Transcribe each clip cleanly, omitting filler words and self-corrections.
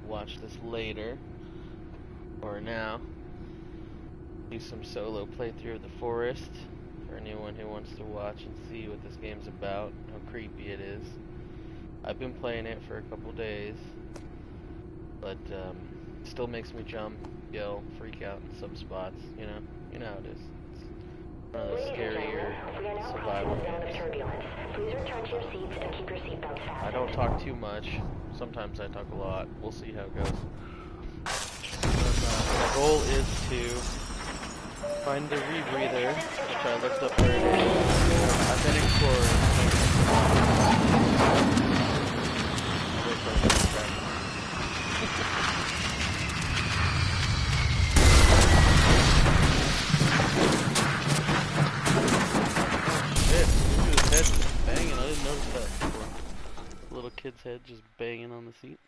watch this later or now. Do some solo playthrough of the forest for anyone who wants to watch and see what this game's about, how creepy it is. I've been playing it for a couple days, but it still makes me jump, yell, freak out in some spots, you know how it is. It's one of the scarier survival games. Please return to your seats and keep your seatbelts fastened. I don't talk too much. Sometimes I talk a lot. We'll see how it goes. My goal is to find the rebreather, which I looked up where it is. I've been exploring. Wait for it to distract me. Shit, his head just banging. I didn't notice that before. Little kid's head just banging on the seat.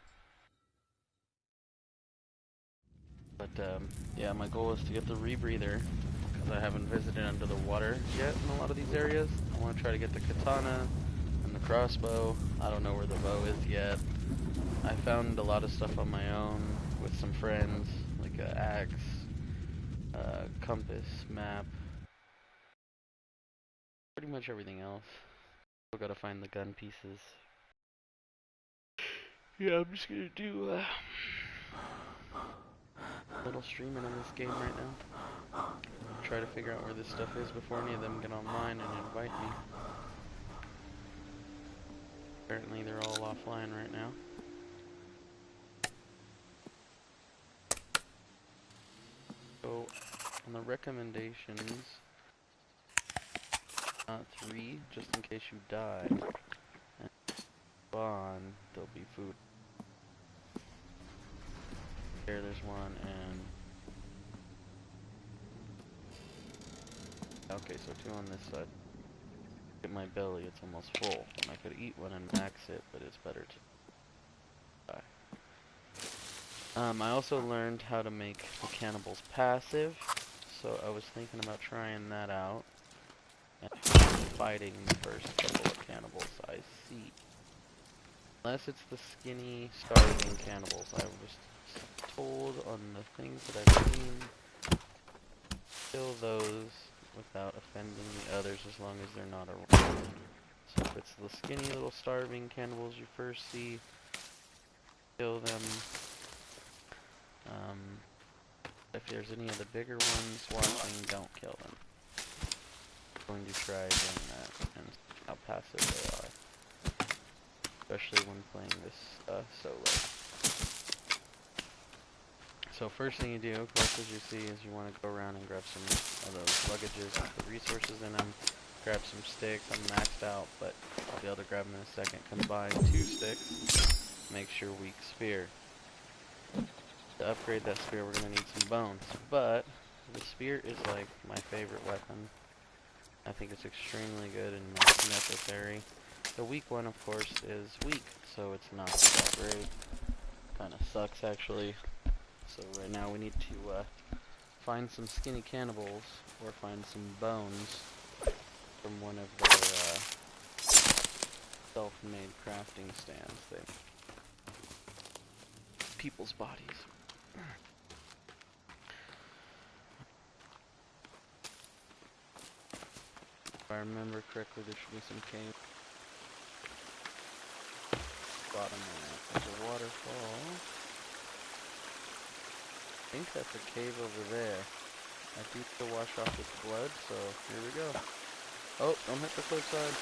But yeah, my goal is to get the rebreather, because I haven't visited under the water yet in a lot of these areas. I want to try to get the katana and the crossbow. I don't know where the bow is yet. I found a lot of stuff on my own with some friends, like an axe, compass, map, pretty much everything else. Still gotta find the gun pieces. Yeah, I'm just gonna do a little streaming in this game right now. Try to figure out where this stuff is before any of them get online and invite me. Apparently they're all offline right now. So, on the recommendations, not 3, just in case you die. And spawn, there'll be food. There's one, and okay, so 2 on this side. Look at my belly, it's almost full. And I could eat one and max it, but it's better to die. I also learned how to make the cannibals passive, so I was thinking about trying that out and fighting the first couple of cannibals I see. Unless it's the skinny, starving cannibals. I was told on the things that I've seen, kill those without offending the others as long as they're not around. So if it's the skinny little starving cannibals you first see, kill them. If there's any of the bigger ones watching, don't kill them. I'm going to try doing that and see how passive they are. Especially when playing this solo. So first thing you do, of course, as you see, is you want to go around and grab some of those luggages with the resources in them. Grab some sticks. I'm maxed out, but I'll be able to grab them in a second. Combine 2 sticks. Makes your weak spear. To upgrade that spear, we're going to need some bones. But the spear is like my favorite weapon. I think it's extremely good and necessary. The weak one, of course, is weak, so it's not that great. Kind of sucks, actually. So right now we need to find some skinny cannibals, or find some bones from one of their self-made crafting stands. People's bodies. If I remember correctly, there should be some cave. Bottom of the waterfall. I think that's a cave over there. I do have to wash off this blood, so here we go. Oh, don't hit the cliffside.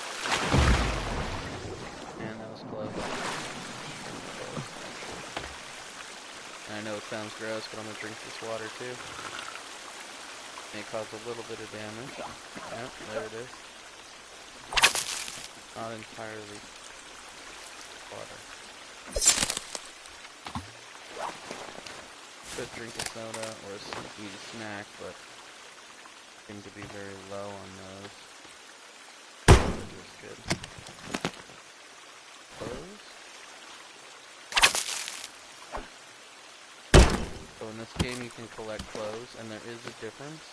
Man, that was close. And I know it sounds gross, but I'm gonna drink this water too. May cause a little bit of damage. Yep, there it is. Not entirely water. Could drink a soda or eat a snack, but seem to be very low on those. Which is good. Close. So in this game you can collect clothes, and there is a difference.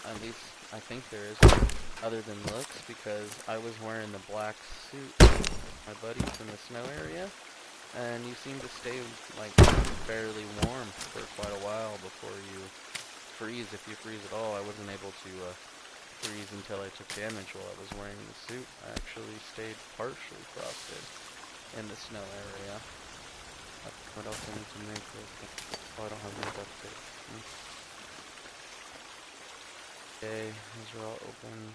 At least I think there is, other than looks, because I was wearing the black suit with my buddies in the snow area, and you seem to stay like fairly warm for quite a while before you freeze. If you freeze at all, I wasn't able to freeze until I took damage while I was wearing the suit. I actually stayed partially frosted in the snow area. What else I need to make? Oh, I don't have any duct tape. Okay, these are all open.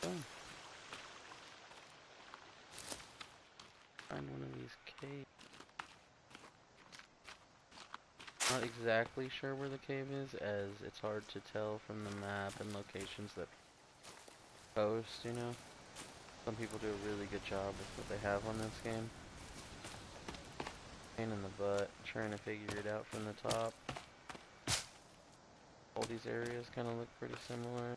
Boom. Find one of these caves. Not exactly sure where the cave is, as it's hard to tell from the map and locations that post, you know? Some people do a really good job with what they have on this game. Pain in the butt, trying to figure it out from the top. All these areas kind of look pretty similar.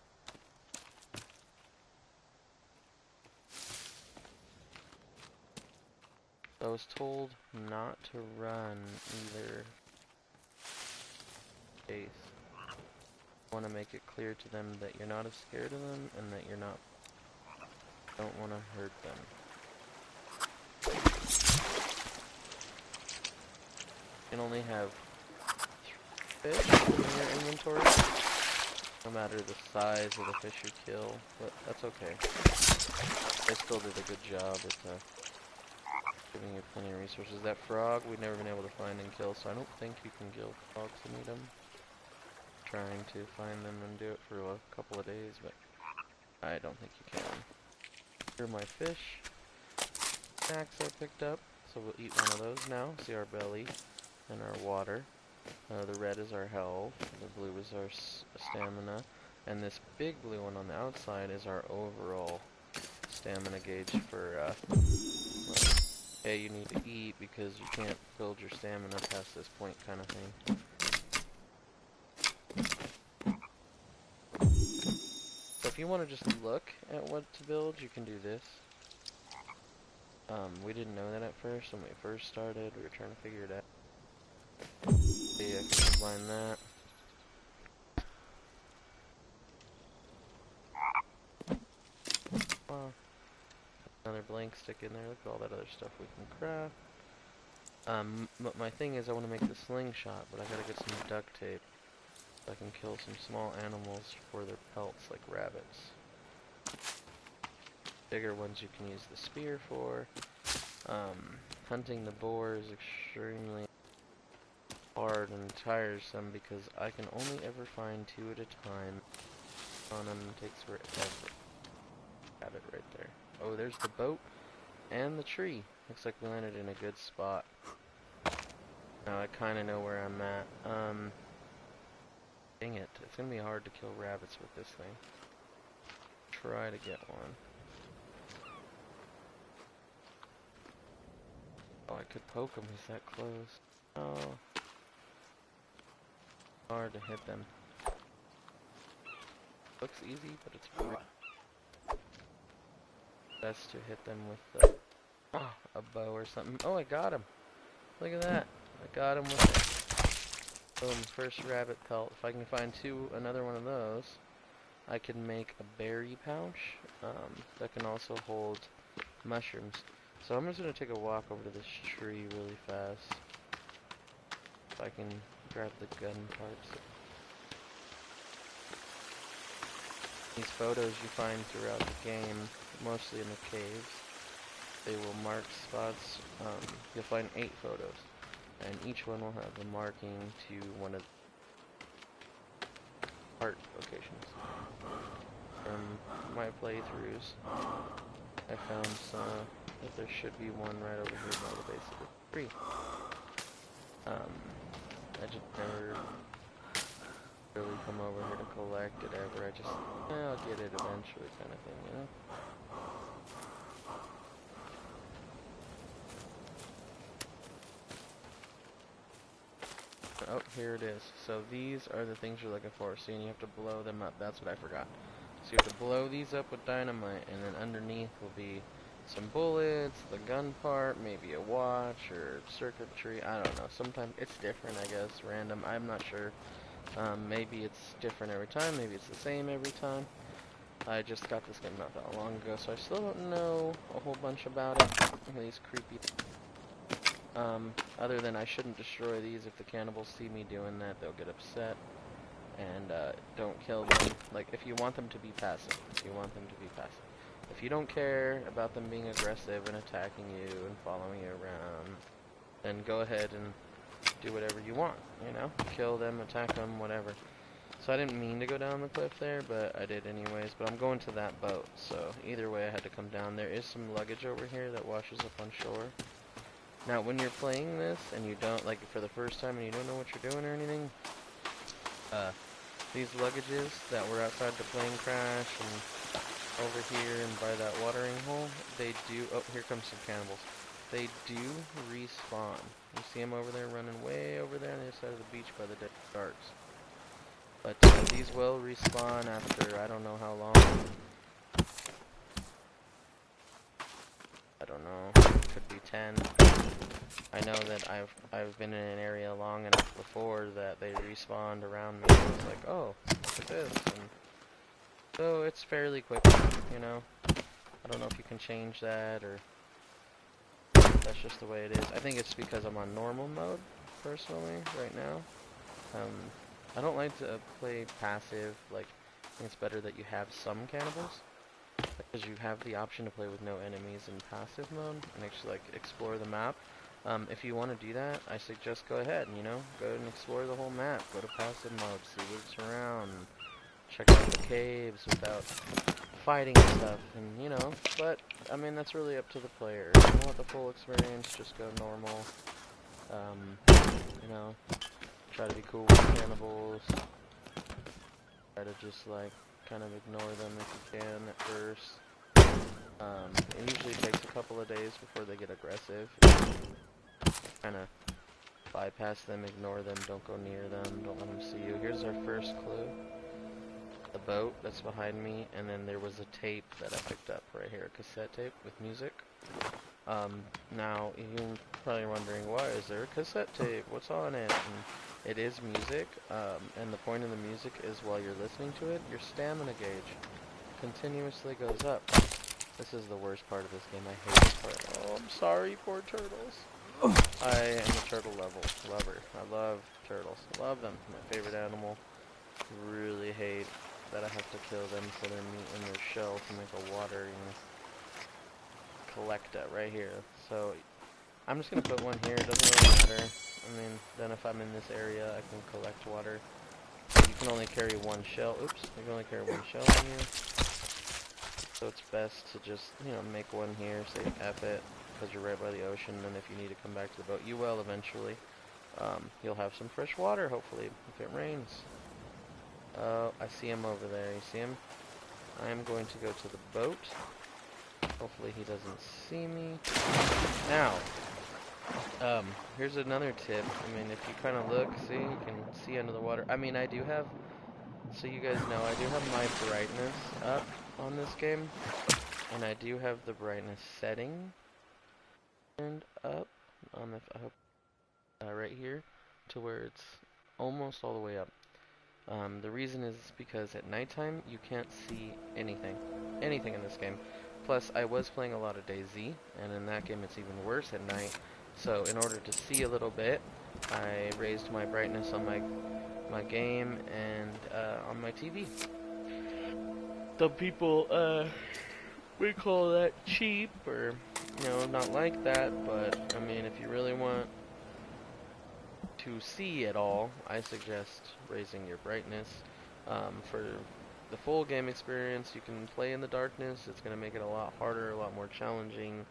I was told not to run either case. I want to make it clear to them that you're not as scared of them and that you're not don't want to hurt them. You can only have 3 fish in your inventory, no matter the size of the fish you kill, but that's okay. They still did a good job at giving you plenty of resources. That frog we've never been able to find and kill, so I don't think you can kill frogs and eat them. Trying to find them and do it for a couple of days, but I don't think you can. Here are my fish. Snacks I picked up, so we'll eat one of those now. See our belly and our water. The red is our health, the blue is our stamina, and this big blue one on the outside is our overall stamina gauge for, hey, you need to eat because you can't build your stamina past this point kind of thing. So if you want to just look at what to build, you can do this. We didn't know that at first when we first started. We were trying to figure it out. See, I can combine that. Wow. Another blank stick in there. Look at all that other stuff we can craft. But my thing is I want to make the slingshot, but I gotta get some duct tape so I can kill some small animals for their pelts, like rabbits. Bigger ones you can use the spear for. Hunting the boar is extremely hard and tiresome because I can only ever find 2 at a time on them. It takes forever. Got it right there. Oh, there's the boat and the tree. Looks like we landed in a good spot. Now I kind of know where I'm at. Dang it. It's going to be hard to kill rabbits with this thing. Try to get one. Oh, I could poke him. He's that close. Oh. Hard to hit them. Looks easy, but it's really best to hit them with a bow or something. Oh, I got him. Look at that. I got him with it. Boom, first rabbit pelt. If I can find another one of those, I can make a berry pouch that can also hold mushrooms. So I'm just going to take a walk over to this tree really fast. If I can grab the gun parts. These photos you find throughout the game, mostly in the caves, they will mark spots. You'll find 8 photos, and each one will have a marking to one of the art locations. From my playthroughs, I found that there should be one right over here by the base of the tree. I just never really come over here to collect it ever. I just, I'll get it eventually kind of thing, you know? Oh, here it is. So these are the things you're looking for. See, and you have to blow them up. That's what I forgot. So you have to blow these up with dynamite, and then underneath will be some bullets, the gun part, maybe a watch, or circuitry. I don't know. Sometimes it's different, I guess. Random. I'm not sure. Maybe it's different every time. Maybe it's the same every time. I just got this game not that long ago, so I still don't know a whole bunch about it. These creepy Other than I shouldn't destroy these. If the cannibals see me doing that, they'll get upset. And don't kill them. Like, if you want them to be passive. If you want them to be passive. If you don't care about them being aggressive and attacking you and following you around, then go ahead and do whatever you want, you know? Kill them, attack them, whatever. So I didn't mean to go down the cliff there, but I did anyways. But I'm going to that boat, so either way I had to come down. There is some luggage over here that washes up on shore. Now, when you're playing this and you don't, like, for the first time and you don't know what you're doing or anything, these luggages that were outside the plane crash and over here and by that watering hole, they do, oh, here comes some cannibals. They do respawn. You see them over there running way over there on the other side of the beach by the dead sharks. But these will respawn after I don't know how long. I don't know. Could be 10. I know that I've been in an area long enough before that they respawned around me. And I was like, oh, look at this. And so it's fairly quick, you know. I don't know if you can change that or that's just the way it is. I think it's because I'm on normal mode personally right now. I don't like to play passive. Like, I think it's better that you have some cannibals, because you have the option to play with no enemies in passive mode and actually like explore the map. If you want to do that, I suggest go ahead and, you know, go and explore the whole map. Go to passive mode, see what's around, check out the caves without fighting and stuff, and you know. But I mean, that's really up to the player. If you want the full experience, just go normal. You know. Try to be cool with cannibals. Try to just like kind of ignore them if you can at first. It usually takes a couple of days before they get aggressive. Kind of bypass them, ignore them, don't go near them, don't let them see you. Here's our first clue. The boat that's behind me, and then there was a tape that I picked up right here, a cassette tape with music. Now, you're probably wondering, why is there a cassette tape? What's on it? And it is music, and the point of the music is while you're listening to it, your stamina gauge continuously goes up. This is the worst part of this game. I hate this part. Oh, I'm sorry, poor turtles. I am a turtle lover. I love turtles. Love them. My favorite animal. Really hate that I have to kill them for their meat and their shell to make a water, you know, collecta right here. So I'm just gonna put one here. It doesn't really matter. I mean, then if I'm in this area, I can collect water. You can only carry one shell. Oops, you can only carry one shell on you. So it's best to just, you know, make one here. Say F it, because you're right by the ocean. And if you need to come back to the boat, you will eventually. You'll have some fresh water, hopefully, if it rains. Oh, I see him over there. You see him? I am going to go to the boat. Hopefully he doesn't see me. Now, here's another tip. I mean, if you kind of look, see, you can see under the water. I mean, I do have, so you guys know, I do have my brightness up on this game. And I do have the brightness setting turned up. If I hope, right here, to where it's almost all the way up. The reason is because at nighttime, you can't see anything in this game. Plus, I was playing a lot of DayZ, and in that game it's even worse at night. So, in order to see a little bit, I raised my brightness on my game and on my TV. Some people we call that cheap, or you know, not like that. But I mean, if you really want to see it all, I suggest raising your brightness. For the full game experience, you can play in the darkness. It's going to make it a lot harder, a lot more challenging.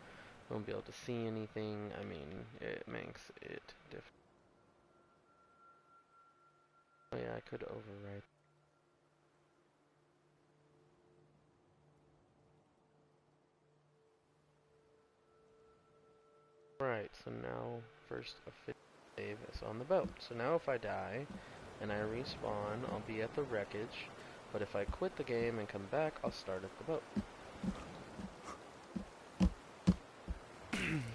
You won't be able to see anything. I mean, it makes it difficult. Oh yeah, I could overwrite. Right, so now, first official save is on the boat. So now if I die, and I respawn, I'll be at the wreckage. But if I quit the game and come back, I'll start at the boat.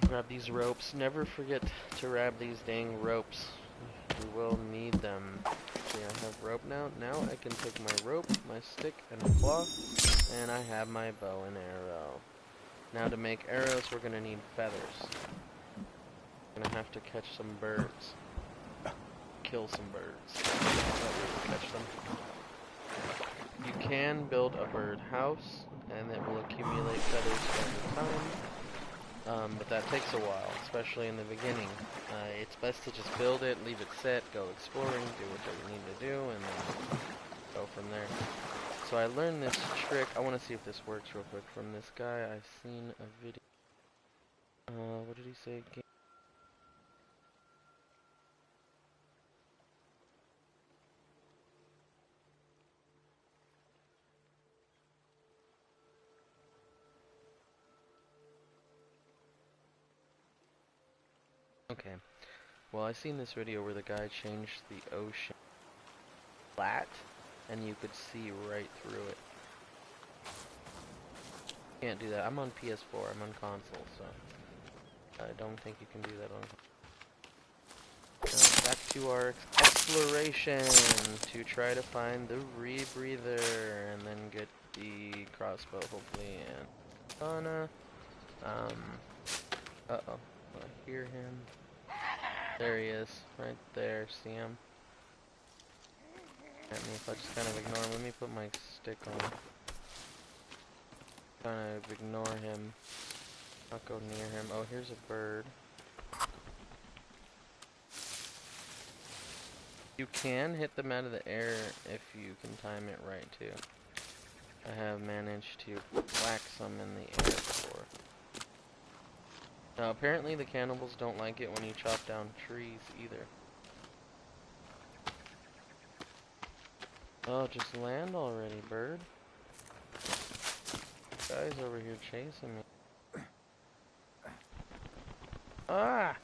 Grab these ropes. Never forget to grab these dang ropes. You will need them. See, I have rope now. Now I can take my rope, my stick, and a claw, and I have my bow and arrow. Now to make arrows, we're going to need feathers. gonna have to catch some birds. Kill some birds. Not really catch them. You can build a bird house, and it will accumulate feathers over time. But that takes a while, especially in the beginning. It's best to just build it, leave it set, go exploring, do whatever you need to do, and then go from there. So I learned this trick. I want to see if this works real quick from this guy. I've seen a video. What did he say again? Okay. Well, I seen this video where the guy changed the ocean flat, and you could see right through it. Can't do that. I'm on PS4. I'm on console, so I don't think you can do that on. Back to our exploration to try to find the rebreather and then get the crossbow, hopefully. And uh-oh, I hear him. There he is, right there. See him? At me if I just kind of ignore him. Let me put my stick on. Kind of ignore him. Not go near him. Oh, here's a bird. You can hit them out of the air if you can time it right too. I have managed to whack some in the air before. Now apparently the cannibals don't like it when you chop down trees either. Oh, just land already, bird. Guy's over here chasing me. Ah!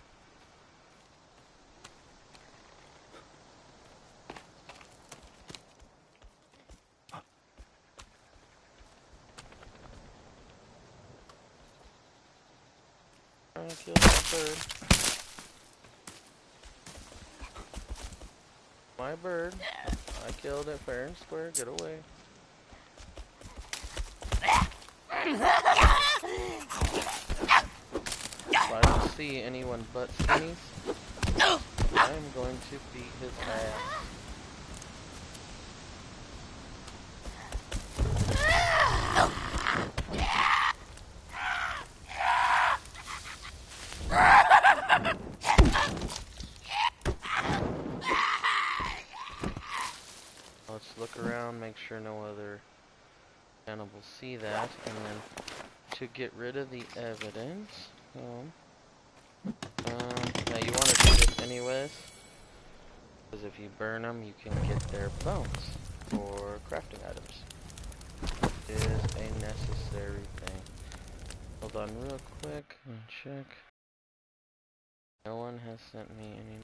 Trying to kill that bird. My bird. I killed it fair and square. Get away. If I don't see anyone but Skinnies, I am going to beat his ass. Let's look around, make sure no other cannibals see that, and then to get rid of the evidence, now you want to do this anyways, because if you burn them, you can get their bones for crafting items. It is a necessary thing. Hold on real quick, and check. No one has sent me any.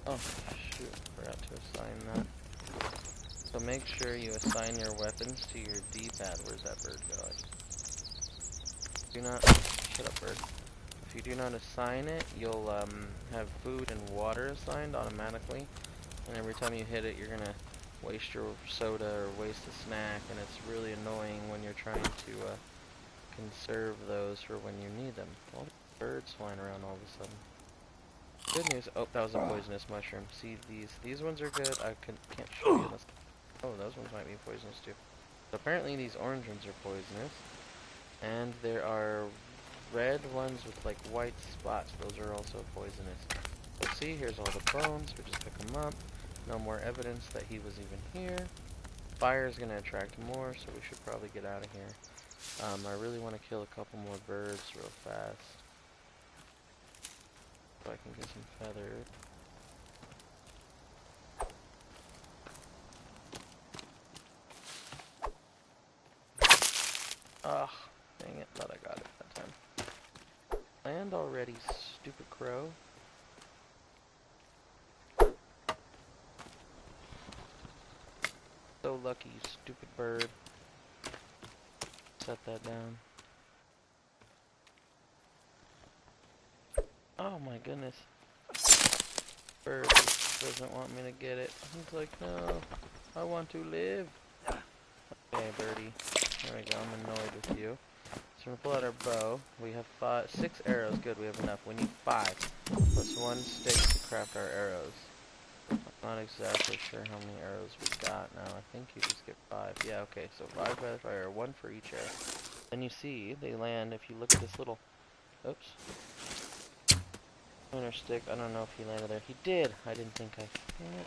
Oh, shoot, forgot to assign that. So make sure you assign your weapons to your D-pad. Where's that bird go? Do not, shut up bird. If you do not assign it, you'll have food and water assigned automatically. And every time you hit it, you're gonna waste your soda or waste a snack, and it's really annoying when you're trying to conserve those for when you need them. All the birds flying around all of a sudden. Good news. Oh, that was a poisonous mushroom. See these? These ones are good. I can't show you this. Oh, those ones might be poisonous too. So apparently these orange ones are poisonous, and there are red ones with like white spots. Those are also poisonous. So see, here's all the bones. We just pick them up. No more evidence that he was even here. Fire is gonna attract more, so we should probably get out of here. I really want to kill a couple more birds real fast. So I can get some feathers. Ugh, dang it, thought I got it that time. Land already, stupid crow. So lucky, you stupid bird. Set that down. Oh my goodness. Bird doesn't want me to get it. He's like, no, I want to live. Okay, birdie. There we go, I'm annoyed with you. So we're gonna pull out our bow. We have 6 arrows. Good, we have enough. We need 5 plus 1 stick to craft our arrows. I'm not exactly sure how many arrows we got now. I think you just get 5. Yeah, okay, so 5 by fire, 1 for each arrow. Then you see they land. If you look at this little, oops, pointer stick. I don't know if he landed there. He did. I didn't think I could.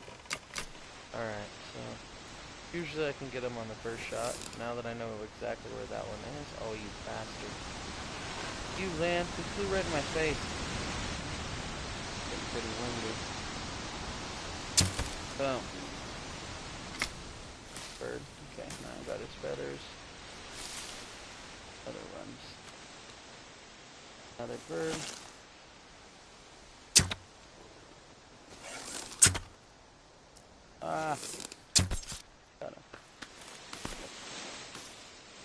All right, so. Usually I can get him on the first shot. Now that I know exactly where that one is. Oh, you bastard. You land. He flew right in my face. It's pretty windy. Boom. Bird. Okay, now I got his feathers. Other ones. Another bird. Ah. Got him.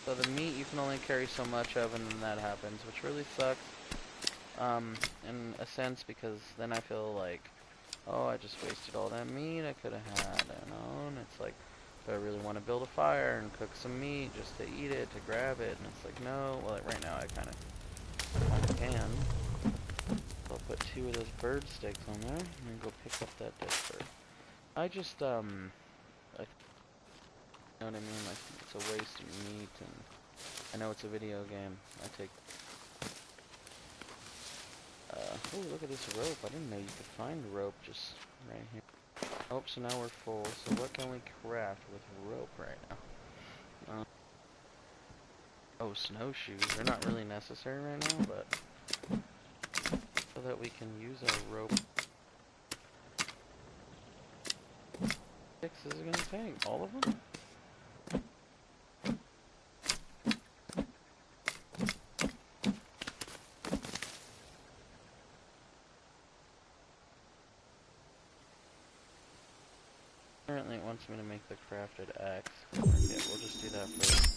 So the meat you can only carry so much of, and then that happens, which really sucks. In a sense, because then I feel like, oh, I just wasted all that meat I could have had, you know. And it's like, do I really want to build a fire and cook some meat just to eat it, to grab it? And it's like, no. Well, like, right now I kind of can. So I'll put 2 of those bird sticks on there, and then go pick up that dead bird. I just, you know what I mean? Like, it's a waste of meat, and I know it's a video game. I take, oh, look at this rope. I didn't know you could find rope just right here. Oh, so now we're full. So what can we craft with rope right now? Oh, snowshoes. They're not really necessary right now, but so that we can use our rope. 6 is it gonna take? All of them? Apparently it wants me to make the crafted axe. Okay, we'll just do that first.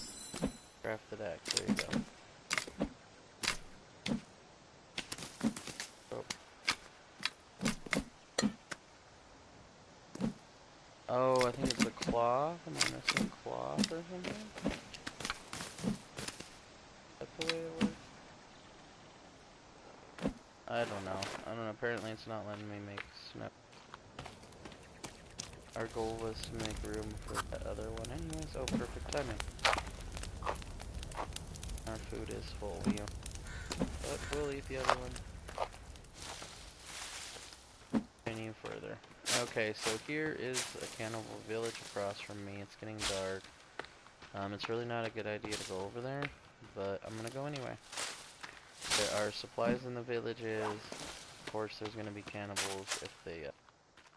Crafted axe, there you go. Oh, I think it's a cloth. Am I missing cloth or something? That's the way it works? I don't know. Apparently it's not letting me make snow. Our goal was to make room for the other one anyways. Oh, perfect timing. Our food is full, but we'll eat the other one. Continue further. Okay, so here is a cannibal village across from me. It's getting dark. It's really not a good idea to go over there, but I'm gonna go anyway. There are supplies in the villages. Of course, there's gonna be cannibals if they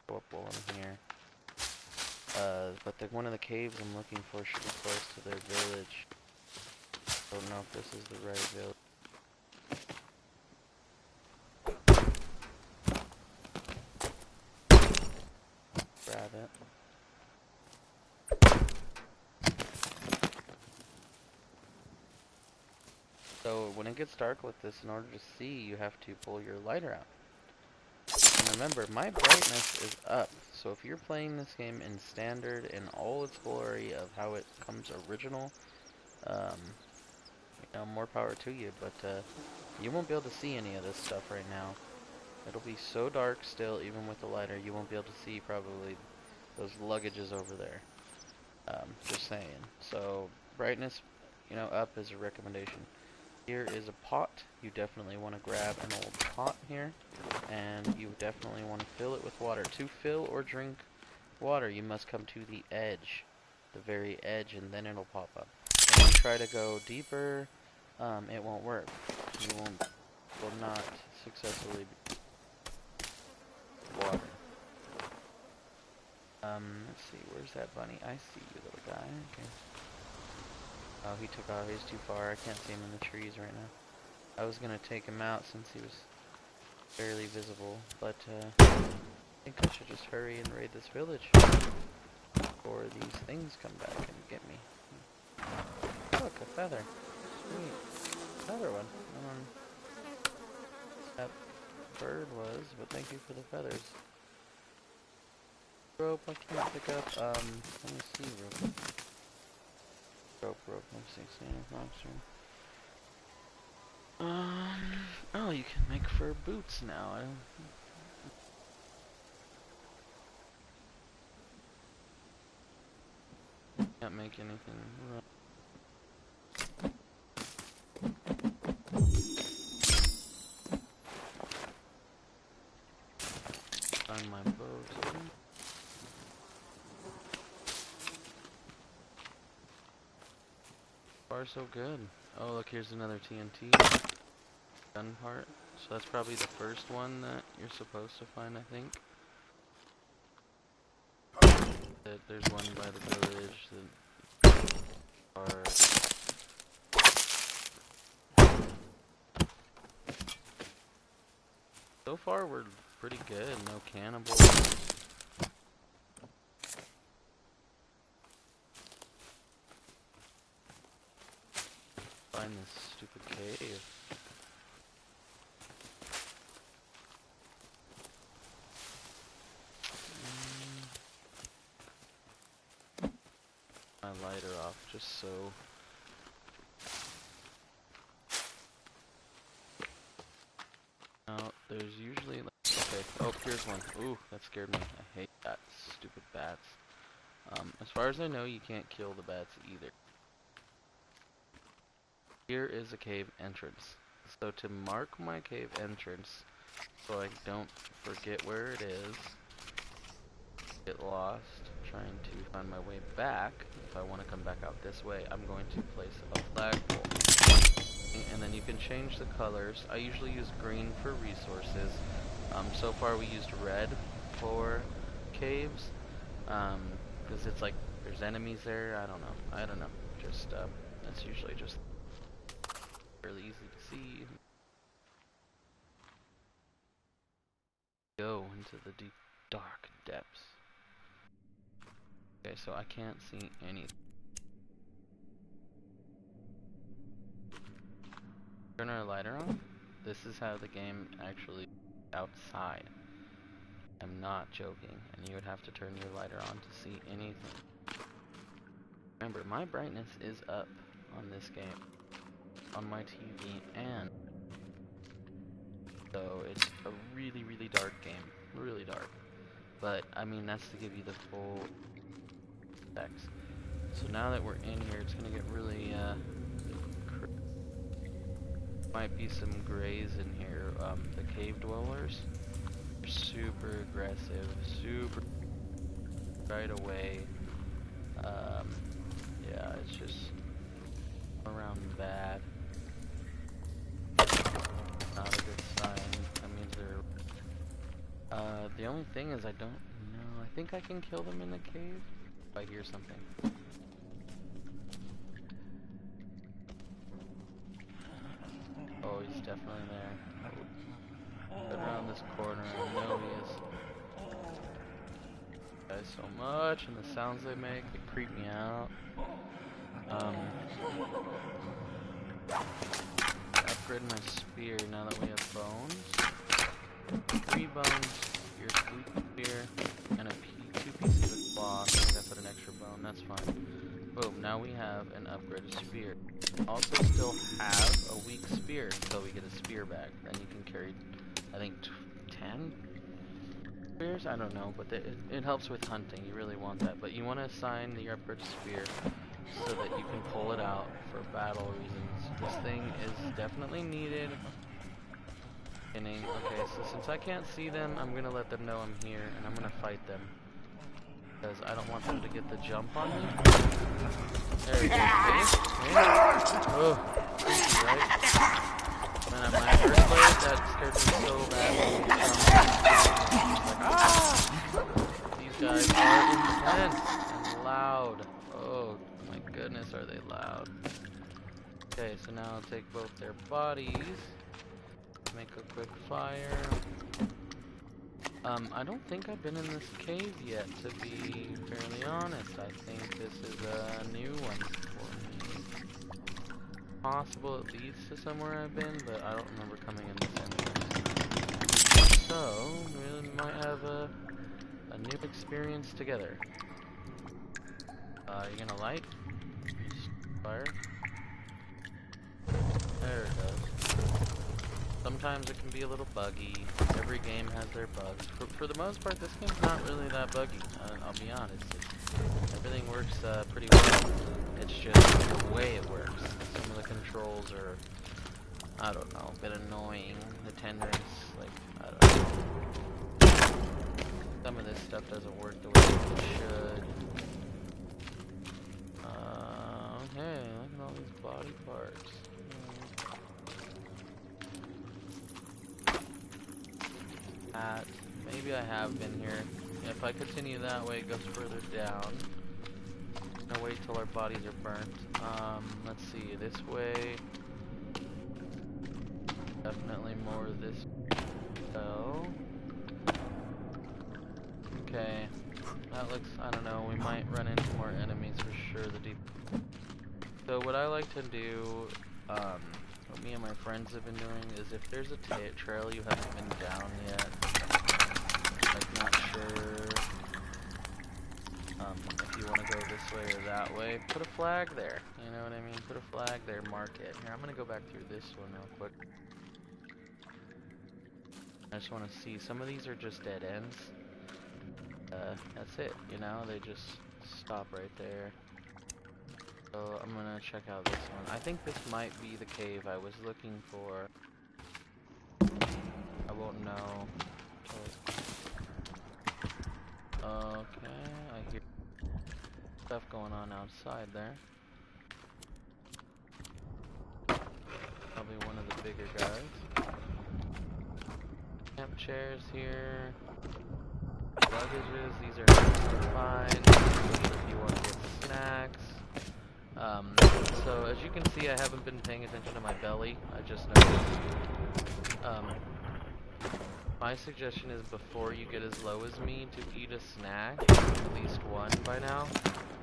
go up while I'm here. But one of the caves I'm looking for should be close to their village. I don't know if this is the right village. Grab it. So when it gets dark with this, in order to see, you have to pull your lighter out. And remember, my brightness is up. So if you're playing this game in standard in all its glory of how it comes original, you know, more power to you. But you won't be able to see any of this stuff right now. It'll be so dark still, even with the lighter, you won't be able to see probably those luggages over there. Just saying. So brightness, you know, up is a recommendation. Here is a pot. You definitely want to grab an old pot here, and you definitely want to fill it with water. To fill or drink water, you must come to the edge, the very edge, and then it'll pop up. If you try to go deeper, it won't work. You will not successfully water. Let's see, where's that bunny? I see you, little guy. Okay. Oh, he took off. He's too far. I can't see him in the trees right now. I was gonna take him out since he was barely visible, but I think I should just hurry and raid this village before these things come back and get me. Look, a feather. Sweet. Another one. That bird was, but thank you for the feathers. Rope, I can't pick up. Let me see, rope. Rope, let me see. Sand, monster. Oh, you can make fur boots now. Can't make anything. Find my bow too. Far so good. Oh, look, here's another TNT gun part. So that's probably the first one that you're supposed to find, I think. There's one by the village that are... So far, we're pretty good. No cannibals. Find this stupid cave. My lighter off, just so. Now, there's usually like, okay. Oh, here's one. Ooh, that scared me. I hate that stupid bats. As far as I know, you can't kill the bats either. Here is a cave entrance. So to mark my cave entrance, so I don't forget where it is, get lost, trying to find my way back. If I want to come back out this way, I'm going to place a flagpole. And then you can change the colors. I usually use green for resources. So far we used red for caves. Because it's like, there's enemies there, I don't know. Just, that's usually just really easy to see. Go into the deep, dark depths. Okay, so I can't see anything. Turn our lighter on. This is how the game actually outside. I'm not joking, and you would have to turn your lighter on to see anything. Remember, my brightness is up on this game, on my TV, and so it's a really, really dark game, really dark. But I mean, that's to give you the full specs. So now that we're in here, it's gonna get really might be some grays in here. The cave dwellers are super aggressive, super right away. Yeah, it's just around bad. Not a good sign. That means they're. The only thing is I don't know. I think I can kill them in the cave if I hear something. Oh, he's definitely there. Right around this corner, I know he is. Guys, so much, and the sounds they make, they creep me out. Upgrade my spear now that we have bones. 3 bones, your 3 spear, and 2 pieces of cloth. I think I put an extra bone, that's fine. Boom, now we have an upgraded spear. Also still have a weak spear until we get a spear back. Then you can carry, I think, 10 spears? I don't know, but it helps with hunting. You really want that. But you want to assign the upgraded spear so that you can pull it out for battle reasons. This thing is definitely needed. Okay, so since I can't see them, I'm going to let them know I'm here, and I'm going to fight them. Because I don't want them to get the jump on me. There we go. Oh, creepy, right? When I first played, that scared me so bad. These guys are intense and loud. Oh my goodness, are they loud. Okay, so now I'll take both their bodies. Make a quick fire. I don't think I've been in this cave yet, to be fairly honest. I think this is a new one for me. Possible it leads to somewhere I've been, but I don't remember coming in this entrance. So, we might have a new experience together. You gonna light? Fire? There it goes. Sometimes it can be a little buggy. Every game has their bugs. For the most part, this game's not really that buggy. I'll be honest. Everything works pretty well. It's just the way it works. Some of the controls are, I don't know, a bit annoying. The tenders, like, I don't know. Some of this stuff doesn't work the way it should. Hey, look at all these body parts. Maybe I have been here. Yeah, if I continue that way, it goes further down. I'm gonna wait till our bodies are burnt. Let's see, this way. Definitely more of this. So. Okay. That looks, I don't know, we might run into more enemies for sure, the deep. So what I like to do, what me and my friends have been doing, is if there's a trail you haven't been down yet, like not sure if you want to go this way or that way, put a flag there, you know what I mean? Put a flag there, mark it. Here, I'm going to go back through this one real quick. I just want to see, some of these are just dead ends. That's it, you know, they just stop right there. So I'm gonna check out this one. I think this might be the cave I was looking for. I won't know. Okay, I hear stuff going on outside there. Probably one of the bigger guys. Camp chairs here. Luggages, these are fine. If you want to get snacks. So as you can see, I haven't been paying attention to my belly. I just noticed. My suggestion is before you get as low as me to eat a snack, at least one by now.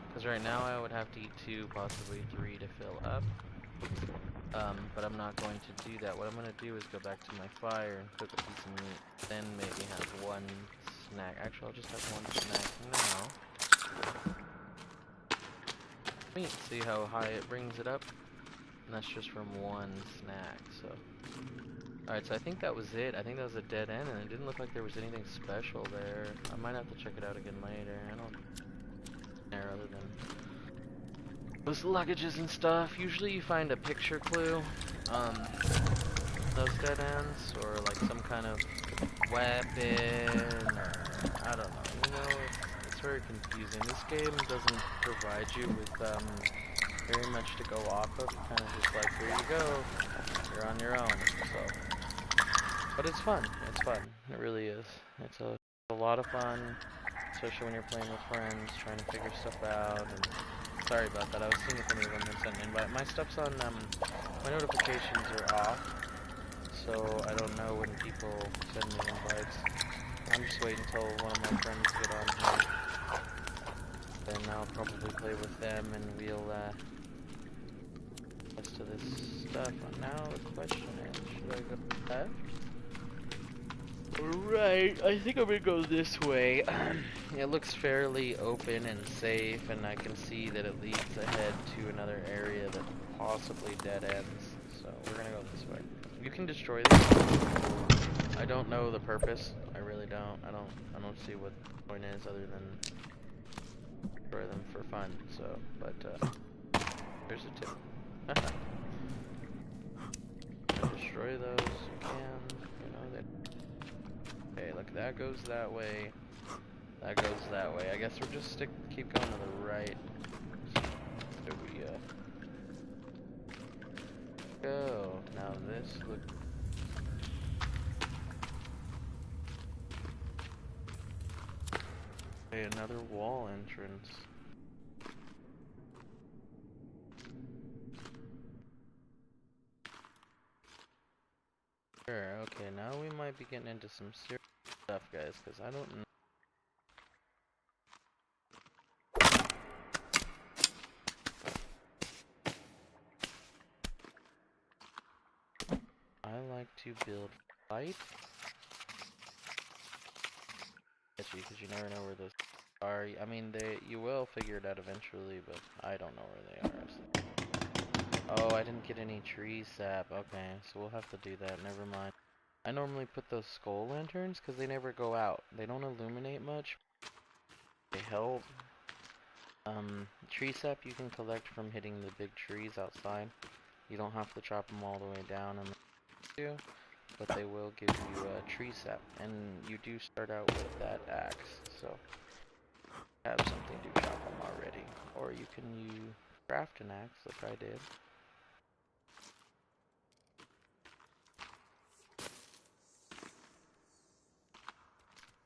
Because right now I would have to eat 2, possibly 3 to fill up. But I'm not going to do that. What I'm going to do is go back to my fire and cook a piece of meat. Then maybe have one snack. Actually, I'll just have one snack now. See how high it brings it up? And that's just from one snack, so. Alright, so I think that was it. I think that was a dead end, and it didn't look like there was anything special there. I might have to check it out again later. I don't care other than those luggages and stuff. Usually you find a picture clue, those dead ends, or like some kind of weapon, or I don't know, you know, it's very confusing. This game doesn't provide you with, very much to go off of. It's kind of just like, here you go, you're on your own, so. But it's fun, it really is. It's a lot of fun, especially when you're playing with friends, trying to figure stuff out, and sorry about that, I was seeing if any of them had sent an invite. My stuff's on, my notifications are off, so I don't know when people send me invites. I'm just waiting until one of my friends get on here. Then I'll probably play with them and we'll, rest of this stuff. Now the question is, should I go left? Right, I think I'm gonna go this way. It looks fairly open and safe, and I can see that it leads ahead to another area that possibly dead ends. So we're gonna go this way. You can destroy these. I don't know the purpose. I really don't. I don't see what the point is other than destroy them for fun. So, but there's a tip. Destroy those. You can. You know that. Okay, look, that goes that way. That goes that way. I guess we're just keep going to the right. There we go. Now this look. Okay, another wall entrance. Sure. Okay, now we might be getting into some serious stuff, guys, because I don't know. I like to build fight. Because you never know where those are. I mean, you will figure it out eventually, but I don't know where they are. So. Oh, I didn't get any tree sap. Okay, so we'll have to do that. Never mind. I normally put those skull lanterns because they never go out. They don't illuminate much. They help. Tree sap you can collect from hitting the big trees outside. You don't have to chop them all the way down and do, but they will give you tree sap, and you do start out with that axe. So have something to chop them already, or you can craft an axe like I did.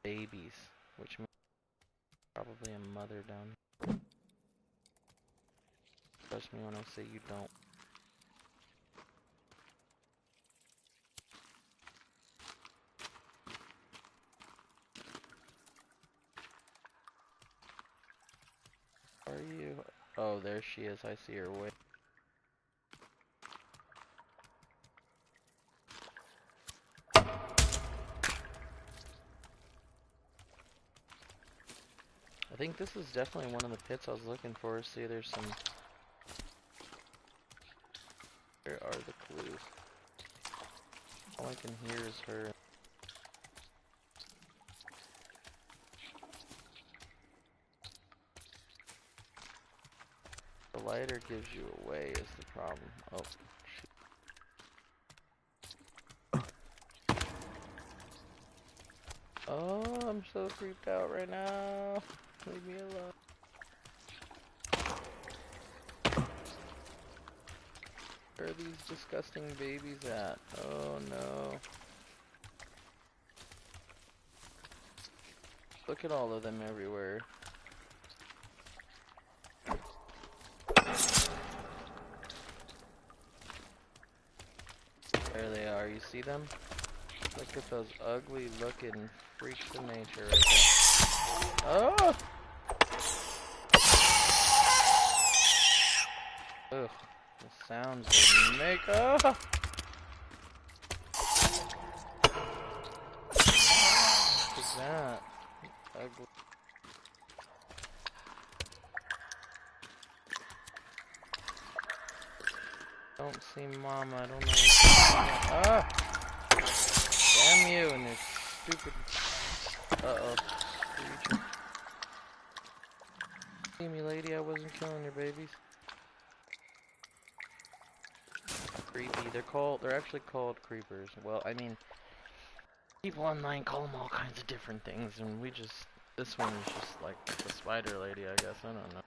Babies, which means probably a mother down here. Trust me when I say you don't. Are you? Oh, there she is. I see her way. I think this is definitely one of the pits I was looking for. See, there's some. Where are the clues? All I can hear is her. The lighter gives you away is the problem. Oh, shoot. Oh, I'm so creeped out right now. Leave me alone. Where are these disgusting babies at? Oh no. Look at all of them everywhere. There they are, you see them? Look at those ugly looking freaks of nature right there. Oh! Ugh, the sounds they make. Oh! What is that? Ugly. Don't see Mama, I don't know what's going on. Ah! Damn you and your stupid. Uh-oh. Creature. See me, lady, I wasn't killing your babies. Creepy. They're actually called creepers. Well, I mean, people online call them all kinds of different things, and this one is just like the spider lady, I guess, I don't know.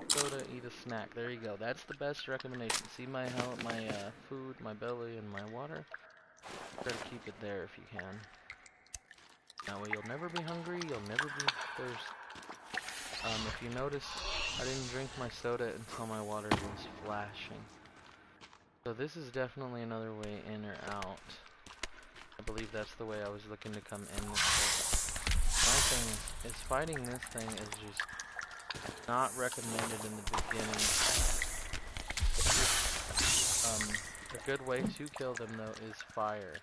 Soda, eat a snack, there you go, that's the best recommendation. See my health, my food, my belly, and my water? Try to keep it there if you can. That way you'll never be hungry, you'll never be thirsty. If you notice, I didn't drink my soda until my water was flashing. So this is definitely another way in or out. I believe that's the way I was looking to come in this way. My thing is fighting this thing is just not recommended in the beginning. A good way to kill them though is fire.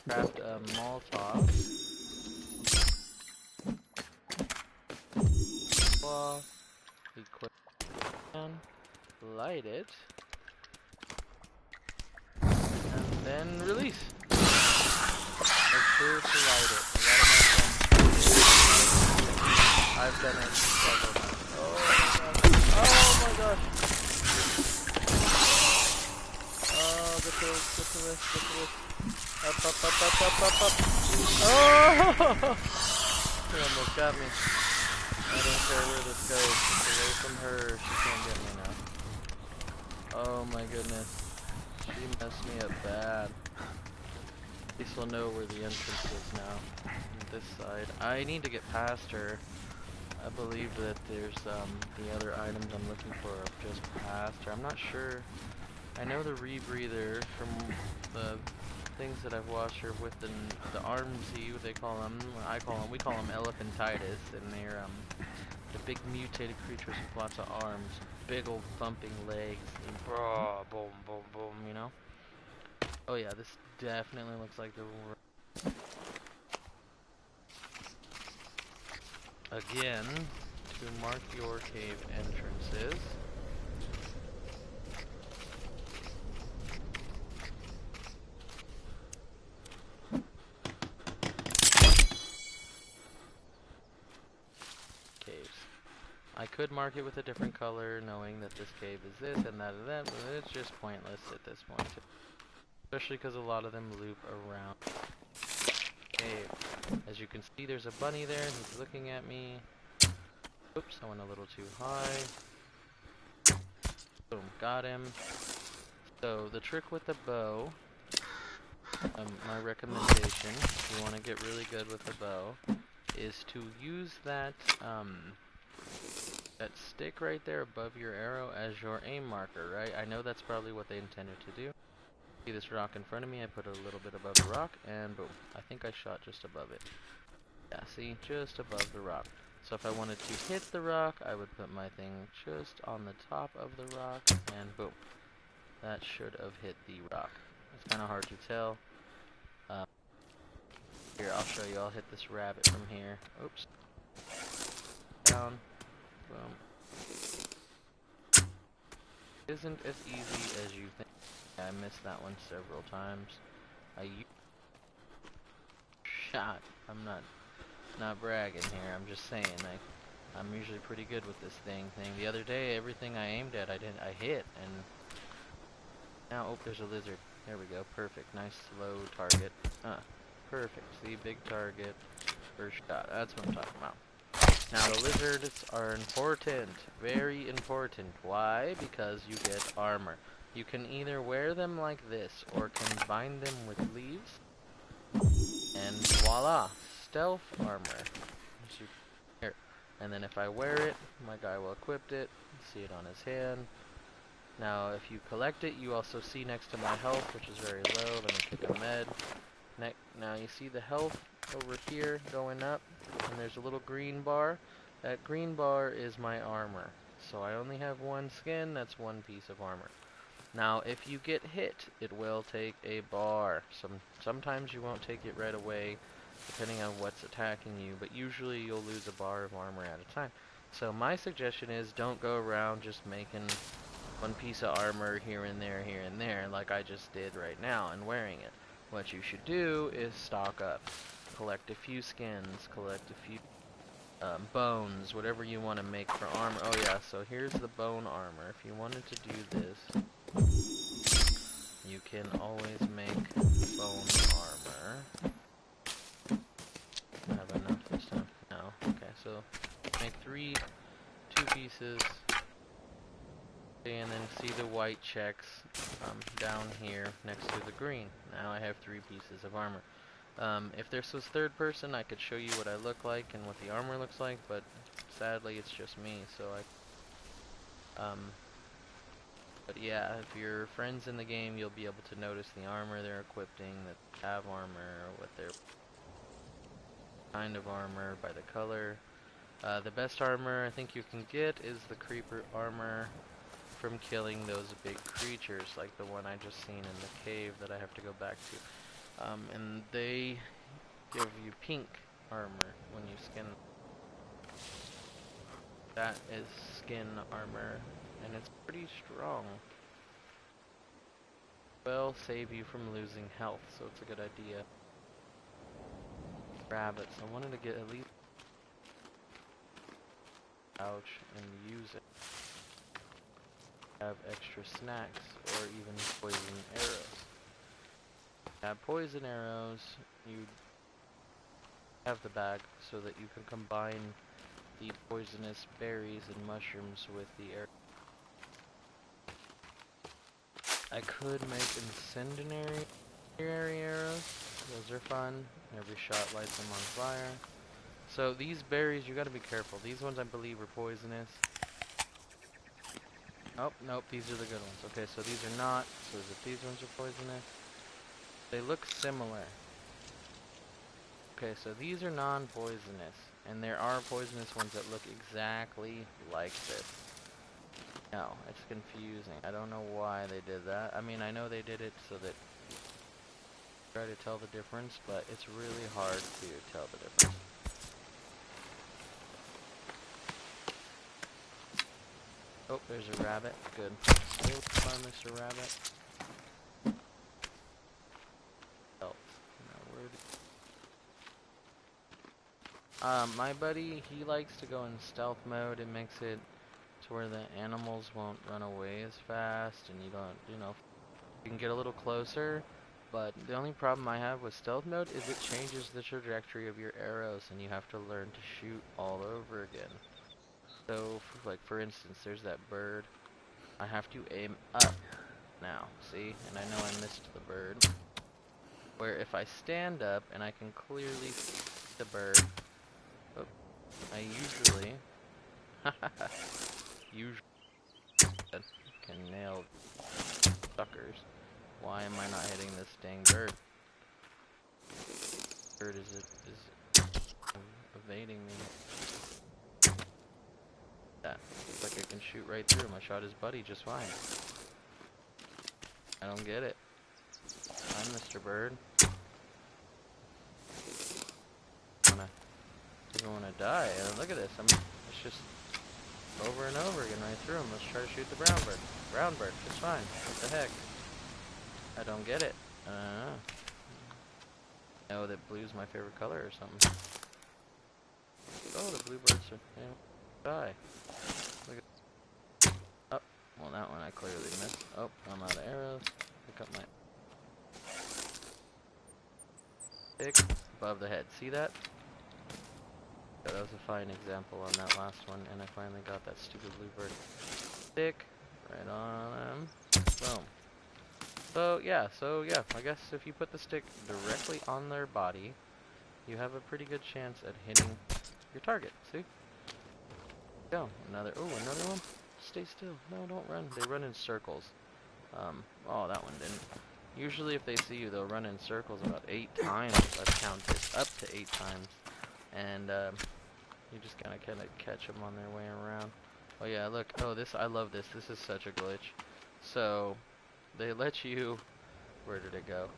Craft a Molotov. Equip and light it. And then release. Make sure to light it. I've done it several times. Oh my gosh. Oh, get to this. Up. Oh! He almost got me. I don't care where this goes. It's away from her. She can't get me now. Oh my goodness. She messed me up bad. At least we'll know where the entrance is now. This side. I need to get past her. I believe that there's the other items I'm looking for are just past her. I'm not sure. I know the rebreather from the things that I've watched her with the armsy, what they call them. We call them elephantitis, and they're the big mutated creatures with lots of arms, big old thumping legs, and boom, boom, boom, you know? Oh yeah, this definitely looks like the again, to mark your cave entrances. Caves. I could mark it with a different color, knowing that this cave is this and that, but it's just pointless at this point. Especially because a lot of them loop around cave. As you can see, there's a bunny there. He's looking at me. Oops, I went a little too high. Boom, got him. So, the trick with the bow, my recommendation, if you want to get really good with the bow, is to use that, that stick right there above your arrow as your aim marker, right? I know that's probably what they intended to do. See this rock in front of me? I put it a little bit above the rock, and boom. I think I shot just above it. Yeah, see? Just above the rock. So if I wanted to hit the rock, I would put my thing just on the top of the rock, and boom. That should have hit the rock. It's kind of hard to tell. Here, I'll show you. I'll hit this rabbit from here. Oops. Down. Boom. Isn't as easy as you think. I missed that one several times. Shot. I'm not bragging here. I'm just saying, I'm usually pretty good with this thing. The other day, everything I aimed at, I hit, and now, oh, there's a lizard. There we go. Perfect. Nice slow target. Perfect. See, big target. First shot. That's what I'm talking about. Now, the lizards are important. Very important. Why? Because you get armor. You can either wear them like this, or combine them with leaves, and voila, stealth armor. Here. And then if I wear it, my guy will equip it. See it on his hand. Now, if you collect it, you also see next to my health, which is very low. Let me pick a med. Now you see the health over here going up, and there's a little green bar. That green bar is my armor. So I only have one skin, that's one piece of armor. Now, if you get hit, it will take a bar. Sometimes you won't take it right away, depending on what's attacking you, but usually you'll lose a bar of armor at a time. So my suggestion is don't go around just making one piece of armor here and there, like I just did right now, and wearing it. What you should do is stock up. Collect a few skins, collect a few bones, whatever you want to make for armor. Oh yeah, so here's the bone armor. If you wanted to do this, you can always make bone armor. I have enough this time. No. Okay, so make two pieces, and then see the white checks down here next to the green. Now I have 3 pieces of armor. If this was third person, I could show you what I look like and what the armor looks like, but sadly it's just me, so but yeah, if you're friends in the game, you'll be able to notice the armor they're equipping, that they have armor, or what their kind of armor by the color. The best armor I think you can get is the creeper armor from killing those big creatures, like the one I just seen in the cave that I have to go back to. And they give you pink armor when you skin. That is skin armor, and it's pretty strong. Will save you from losing health, so it's a good idea. Rabbits. I wanted to get at least pouch and use it. Have extra snacks or even poison arrows. Have poison arrows, you have the bag so that you can combine the poisonous berries and mushrooms with the arrow. I could make incendiary arrows. Those are fun. Every shot lights them on fire. So these berries, you gotta be careful. These ones I believe are poisonous. Oh, nope, these are the good ones. Okay, so these are not. So if these ones are poisonous, they look similar. Okay, so these are non-poisonous, and there are poisonous ones that look exactly like this. No, it's confusing. I don't know why they did that. I mean, I know they did it so that try to tell the difference, but it's really hard to tell the difference. Oh, there's a rabbit. Good. Stay away from Mr. Rabbit. Oh, now where my buddy, he likes to go in stealth mode. It makes it to where the animals won't run away as fast, and you don't, you know, you can get a little closer. But the only problem I have with stealth mode is it changes the trajectory of your arrows, and you have to learn to shoot all over again. So, like for instance, there's that bird. I have to aim up now, see? And I know I missed the bird. Where if I stand up and I can clearly see the bird, oh, I usually can nail suckers. Why am I not hitting this dang bird? Bird is evading me. That looks like I can shoot right through him. I shot his buddy just fine. I don't get it. I'm Mr. Bird. Even when I die, look at this. It's just over and over again right through him. Let's try to shoot the brown bird. Brown bird, it's fine. What the heck? I don't get it. Oh, that blue's my favorite color or something. Oh, the bluebirds are, die. Look at. Oh, well that one I clearly missed. Oh, I'm out of arrows. Pick up my stick above the head. See that? That was a fine example on that last one, and I finally got that stupid bluebird stick right on him. Boom. So yeah, I guess if you put the stick directly on their body, you have a pretty good chance at hitting your target. See? Go. Another one. Stay still. No, don't run. They run in circles. Oh, that one didn't. Usually if they see you, they'll run in circles about 8 times. I've counted up to 8 times. And, you just kind of catch them on their way around. Oh yeah, look. Oh, I love this. This is such a glitch. So, they let you... Where did it go?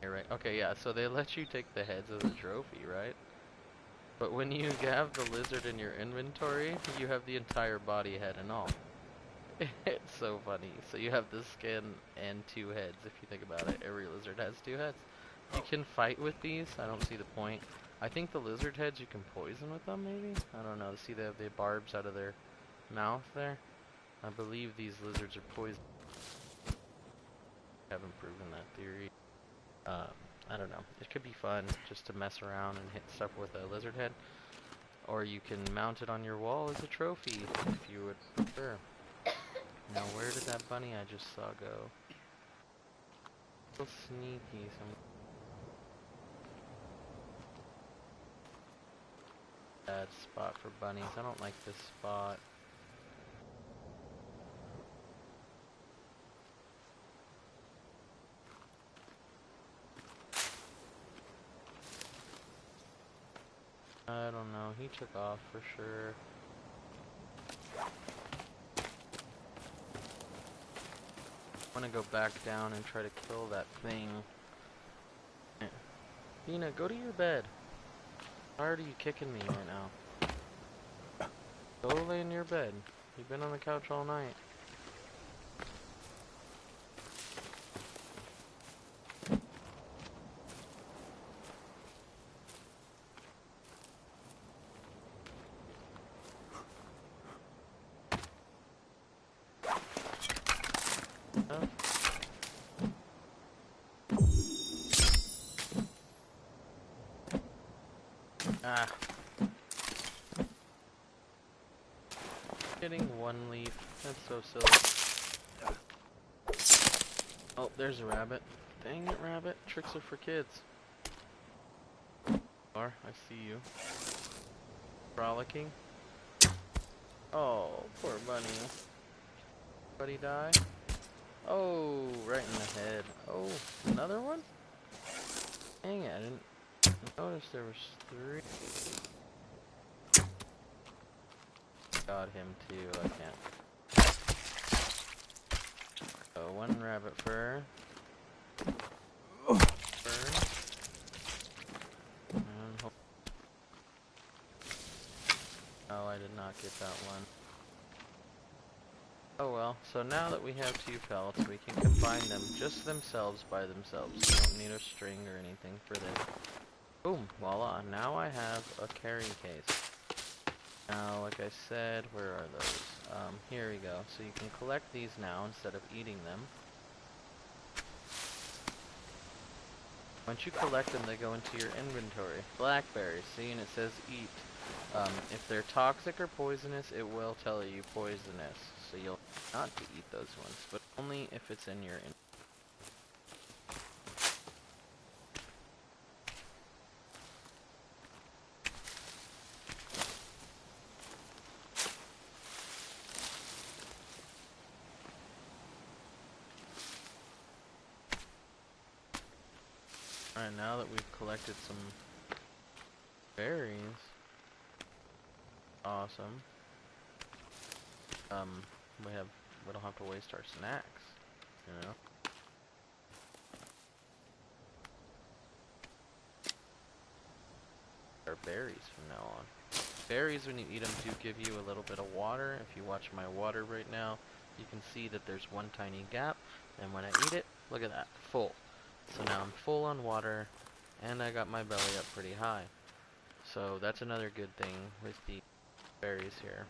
Here, right. Okay, yeah. So they let you take the heads as a trophy, right? But when you have the lizard in your inventory, you have the entire body, head, and all. It's so funny. So you have the skin and 2 heads, if you think about it. Every lizard has 2 heads. You can fight with these. I don't see the point. I think the lizard heads you can poison with them, maybe? I don't know. See, they have the barbs out of their mouth there? I believe these lizards are poisoned. I haven't proven that theory. I don't know. It could be fun just to mess around and hit stuff with a lizard head. Or you can mount it on your wall as a trophy, if you would prefer. Now, where did that bunny I just saw go? So sneaky. Bad spot for bunnies. I don't like this spot. I don't know. He took off for sure. I want to go back down and try to kill that thing. Dina, go to your bed. Why are you kicking me right now? Go lay in your bed. You've been on the couch all night. Huh? Ah. Getting 1 leaf. That's so silly. Oh, there's a rabbit. Dang it, rabbit. Tricks are for kids. I see you. Frolicking. Oh, poor bunny. Buddy die? Oh, right in the head. Oh, another one? Dang it, I didn't notice there was 3. Got him too, I can't. So, 1 rabbit fur. Oh, I did not get that one. Oh well, so now that we have 2 pellets, we can combine them just themselves by themselves. You don't need a string or anything for this. Boom, voila, now I have a carrying case. Now, like I said, where are those? Here we go. So you can collect these now instead of eating them. Once you collect them, they go into your inventory. Blackberries, see, and it says eat. If they're toxic or poisonous, it will tell you poisonous. So you'll not to eat those ones, but only if it's in your inventory. Alright, now that we've collected some berries, awesome. We don't have to waste our snacks, you know. Our berries from now on. Berries, when you eat them, do give you a little bit of water. If you watch my water right now, you can see that there's one tiny gap, and when I eat it, look at that, full. So now I'm full on water, and I got my belly up pretty high. So that's another good thing with the berries here.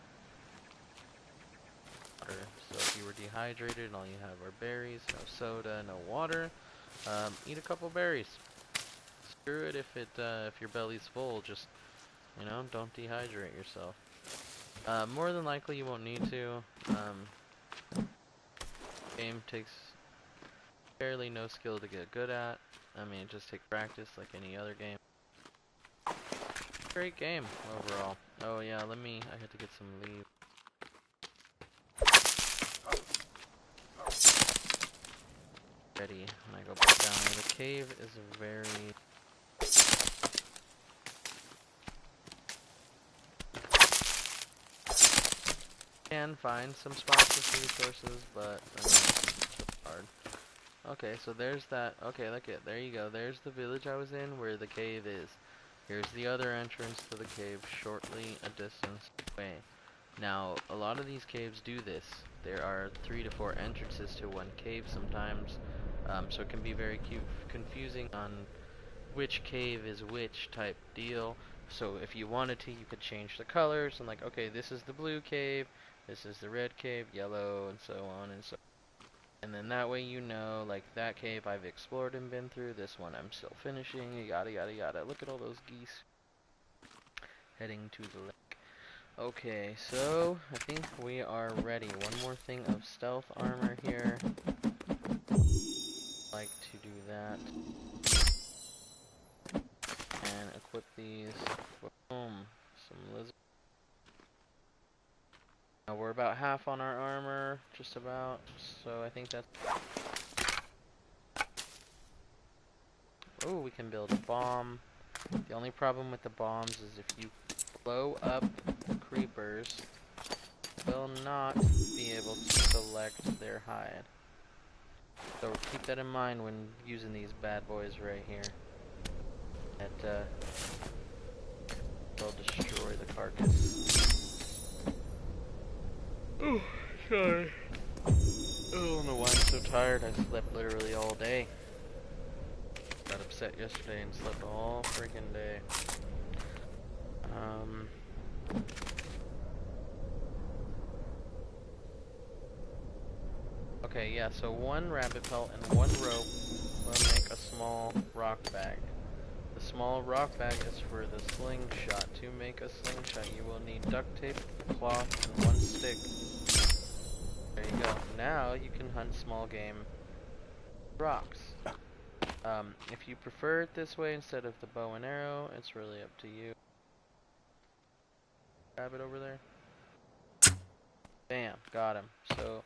So if you were dehydrated and all you have are berries, no soda, no water, eat a couple berries. Screw it if your belly's full, just, you know, don't dehydrate yourself. More than likely you won't need to. Game takes fairly no skill to get good at. I mean, just take practice like any other game. Great game overall. Oh yeah, I had to get some leaves. Ready when I go back down there. The cave is very... Can find some spots with resources, but I mean, it's hard. Okay, so there's that. Okay, look it. There you go. There's the village I was in where the cave is. Here's the other entrance to the cave, shortly a distance away. Now, a lot of these caves do this. There are 3 to 4 entrances to one cave sometimes, so it can be very confusing on which cave is which type deal. So if you wanted to, you could change the colors and like, okay, this is the blue cave, this is the red cave, yellow, and so on and so. And then that way you know, like, that cave I've explored and been through, this one I'm still finishing, yada yada yada. Look at all those geese heading to the lake. Okay, so I think we are ready. One more thing of stealth armor here. Like to do that. And equip these. Boom. Some lizard. Now we're about half on our armor, just about. So I think that's... Oh, we can build a bomb. The only problem with the bombs is if you blow up the creepers, will not be able to collect their hide. So keep that in mind when using these bad boys right here. That they'll destroy the carcass. Oh, sorry. Oh, I don't know why I'm so tired. I slept literally all day. Got upset yesterday and slept all freaking day. Okay, yeah, so 1 rabbit pelt and 1 rope will make a small rock bag. The small rock bag is for the slingshot. To make a slingshot, you will need duct tape, cloth, and 1 stick. There you go. Now you can hunt small game rocks. If you prefer it this way instead of the bow and arrow, it's really up to you. Rabbit over there. Bam, got him. So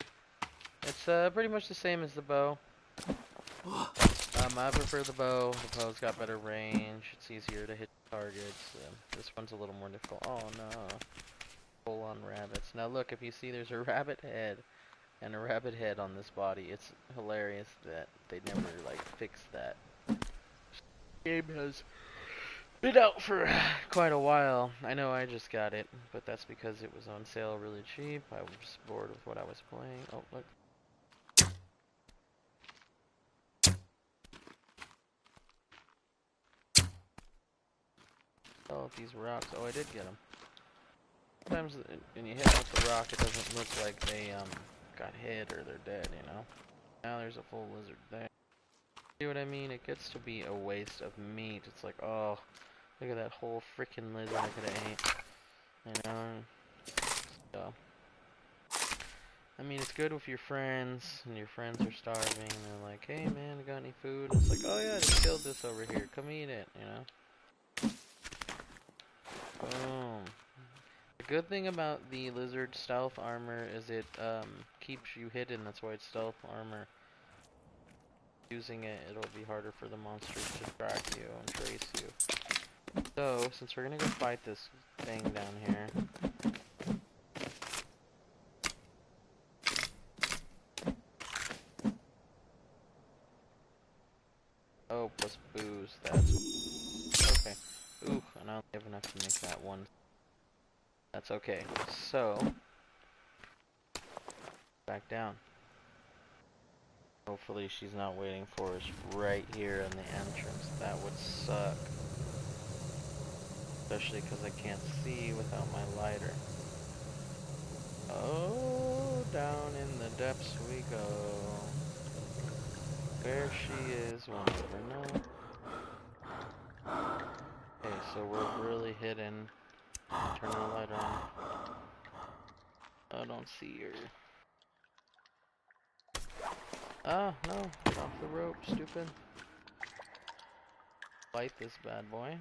it's pretty much the same as the bow. I prefer the bow. The bow's got better range. It's easier to hit targets. This one's a little more difficult. Oh no. Full on rabbits. Now look, if you see there's a rabbit head and a rabbit head on this body, it's hilarious that they never like fixed that. Game has been out for quite a while. I know I just got it, but that's because it was on sale really cheap. I was bored with what I was playing. Oh, look. Oh, these rocks. Oh, I did get them. Sometimes when you hit them with the rock, it doesn't look like they got hit or they're dead, you know? Now there's a full lizard there. See what I mean? It gets to be a waste of meat. It's like, oh, look at that whole freaking lizard I could have ate. You know? So, I mean, it's good with your friends, and your friends are starving, and they're like, hey man, I got any food? And it's like, oh yeah, I just killed this over here. Come eat it, you know? Boom. The good thing about the lizard stealth armor is it keeps you hidden. That's why it's stealth armor. Using it, it'll be harder for the monsters to track you and trace you. So, since we're gonna go fight this thing down here. Oh, plus booze. That's okay. Ooh, and I only have enough to make that one. That's okay. So, back down. Hopefully she's not waiting for us right here in the entrance. That would suck. Especially because I can't see without my lighter. Oh, down in the depths we go. Where she is, we'll never know. Okay, so we're really hidden. Turn the light on. I don't see her. Ah, no. Get off the rope, stupid. Fight this bad boy.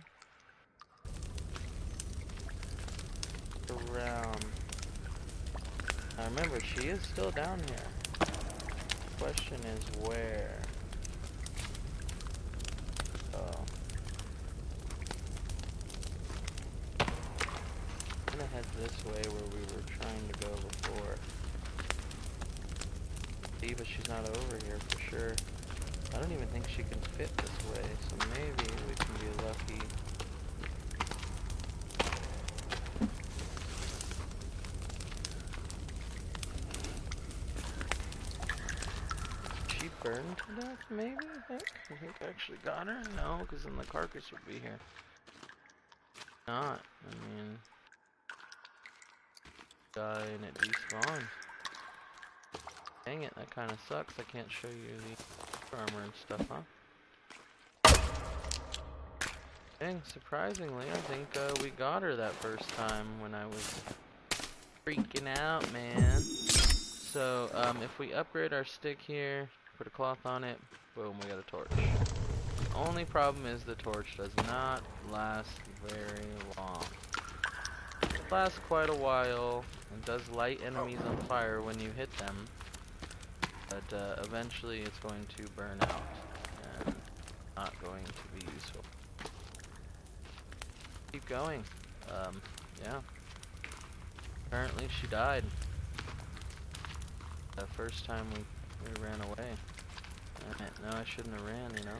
Around. Now remember, she is still down here. The question is where? Oh. I'm gonna head this way where we were trying to go before. See, but she's not over here for sure. I don't even think she can fit this way, so maybe we can be lucky. She burned to death, maybe, I think? I think I actually got her? No, because then the carcass would be here. Not, I mean... Die and it despawned. Dang it, that kind of sucks. I can't show you the armor and stuff, huh? Dang, surprisingly, I think we got her that first time when I was freaking out, man. So, if we upgrade our stick here, put a cloth on it, boom, we got a torch. Only problem is the torch does not last very long. It lasts quite a while, and does light enemies on fire when you hit them. But eventually it's going to burn out, and not going to be useful. Keep going. Yeah. Apparently she died. The first time we ran away. No, I shouldn't have ran, you know?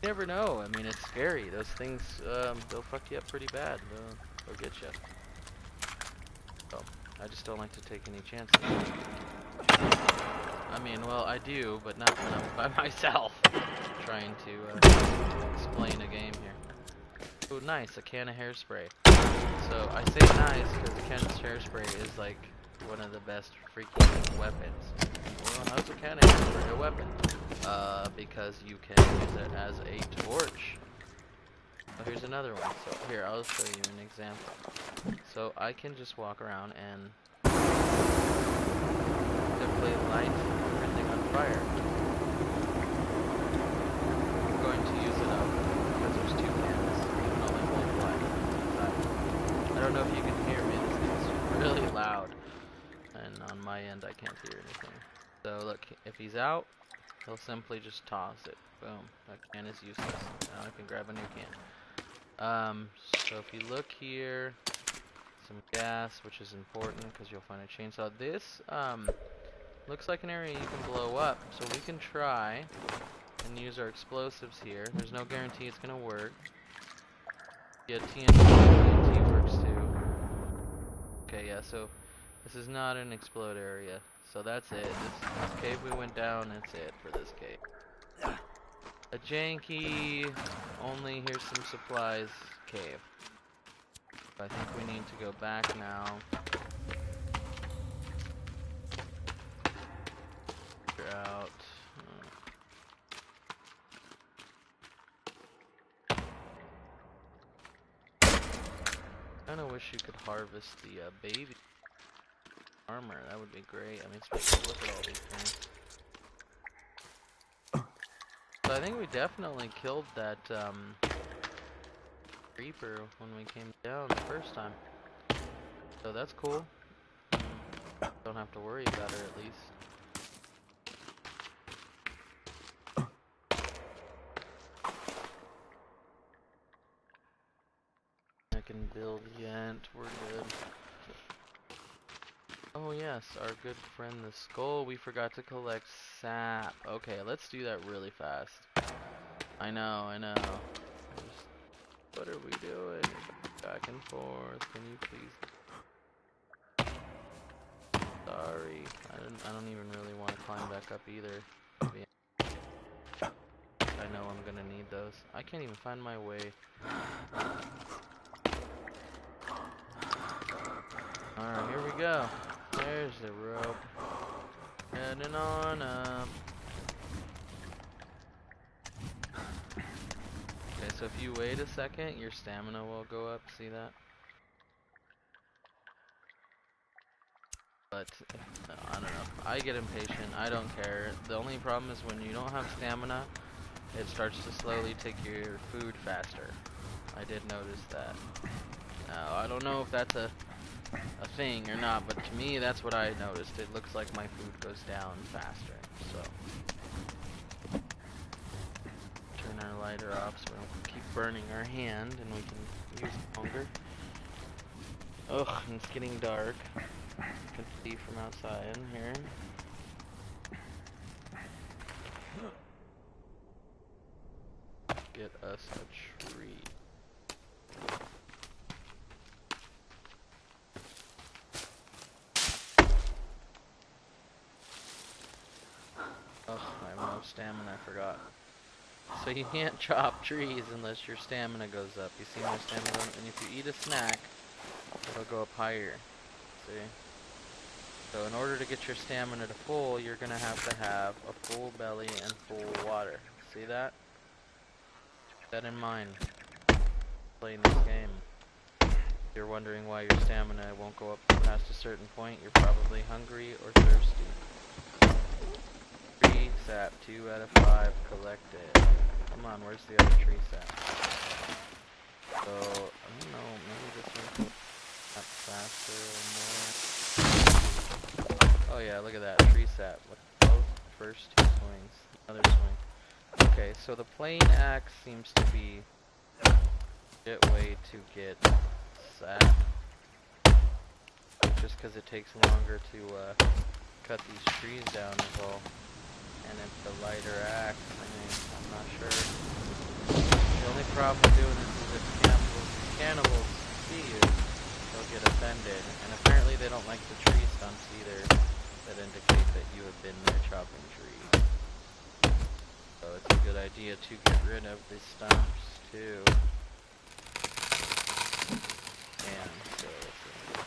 You never know. I mean, it's scary. Those things, they'll fuck you up pretty bad. They'll get you. So, I just don't like to take any chances. I mean, well, I do, but not when I'm by myself. Trying to explain a game here. Oh, nice, a can of hairspray. So, I say nice because a can of hairspray is like one of the best freaking weapons. Well, how's a can of hairspray a weapon? Because you can use it as a torch. Oh, here's another one. So, here, I'll show you an example. So, I can just walk around and simply light everything on fire. I'm going to use it up because there's two cans. You can only hold one. I don't know if you can hear me. This thing's really loud. And on my end, I can't hear anything. So look, if he's out, he'll simply just toss it. Boom. That can is useless. Now I can grab a new can. So if you look here, some gas, which is important because you'll find a chainsaw. This, looks like an area you can blow up, so we can try and use our explosives here. There's no guarantee it's gonna work. Yeah, TNT works too. Okay, yeah, so this is not an explode area. So that's it. This cave we went down, that's it for this cave. A janky, only here's some supplies cave. I think we need to go back now. Figure out. Kinda wish you could harvest the baby armor. That would be great. I mean, look at all these things. So I think we definitely killed that creeper when we came down the first time. So that's cool. Don't have to worry about her at least. I can build yet. We're good. Oh yes, our good friend the skull. We forgot to collect sap. Okay, let's do that really fast. I know. What are we doing? Back and forth. Can you please? Sorry. I don't even really want to climb back up either. I know I'm gonna need those. I can't even find my way. Alright, here we go. There's the rope. Heading on up. Okay, so if you wait a second, your stamina will go up. See that? But, I don't know. I get impatient. I don't care. The only problem is when you don't have stamina, it starts to slowly take your food faster. I did notice that. Now, I don't know if that's a thing or not, but to me, that's what I noticed. It looks like my food goes down faster, so. Turn our lighter off so we don't keep burning our hand and we can use it longer. Ugh, and it's getting dark. You can see from outside here. Get us a tree. Ugh, I have no stamina, I forgot. So you can't chop trees unless your stamina goes up. You see my stamina? And if you eat a snack, it'll go up higher. See? So in order to get your stamina to full, you're gonna have to have a full belly and full water. See that? Keep that in mind. Playing this game. If you're wondering why your stamina won't go up past a certain point, you're probably hungry or thirsty. 3 sap, 2 out of 5 collected. Come on, where's the other tree sap? So, I don't know, maybe this one goes up faster or more. Oh yeah, look at that, tree sap. Both first 2 swings. Another swing. Okay, so the plain axe seems to be a legit way to get sap. Just because it takes longer to cut these trees down is all. And it's the lighter axe. I mean, I'm not sure. The only problem with doing this is if cannibals see you, they'll get offended. And apparently they don't like the tree stumps either that indicate that you have been there chopping trees. So it's a good idea to get rid of the stumps too. And so let's see.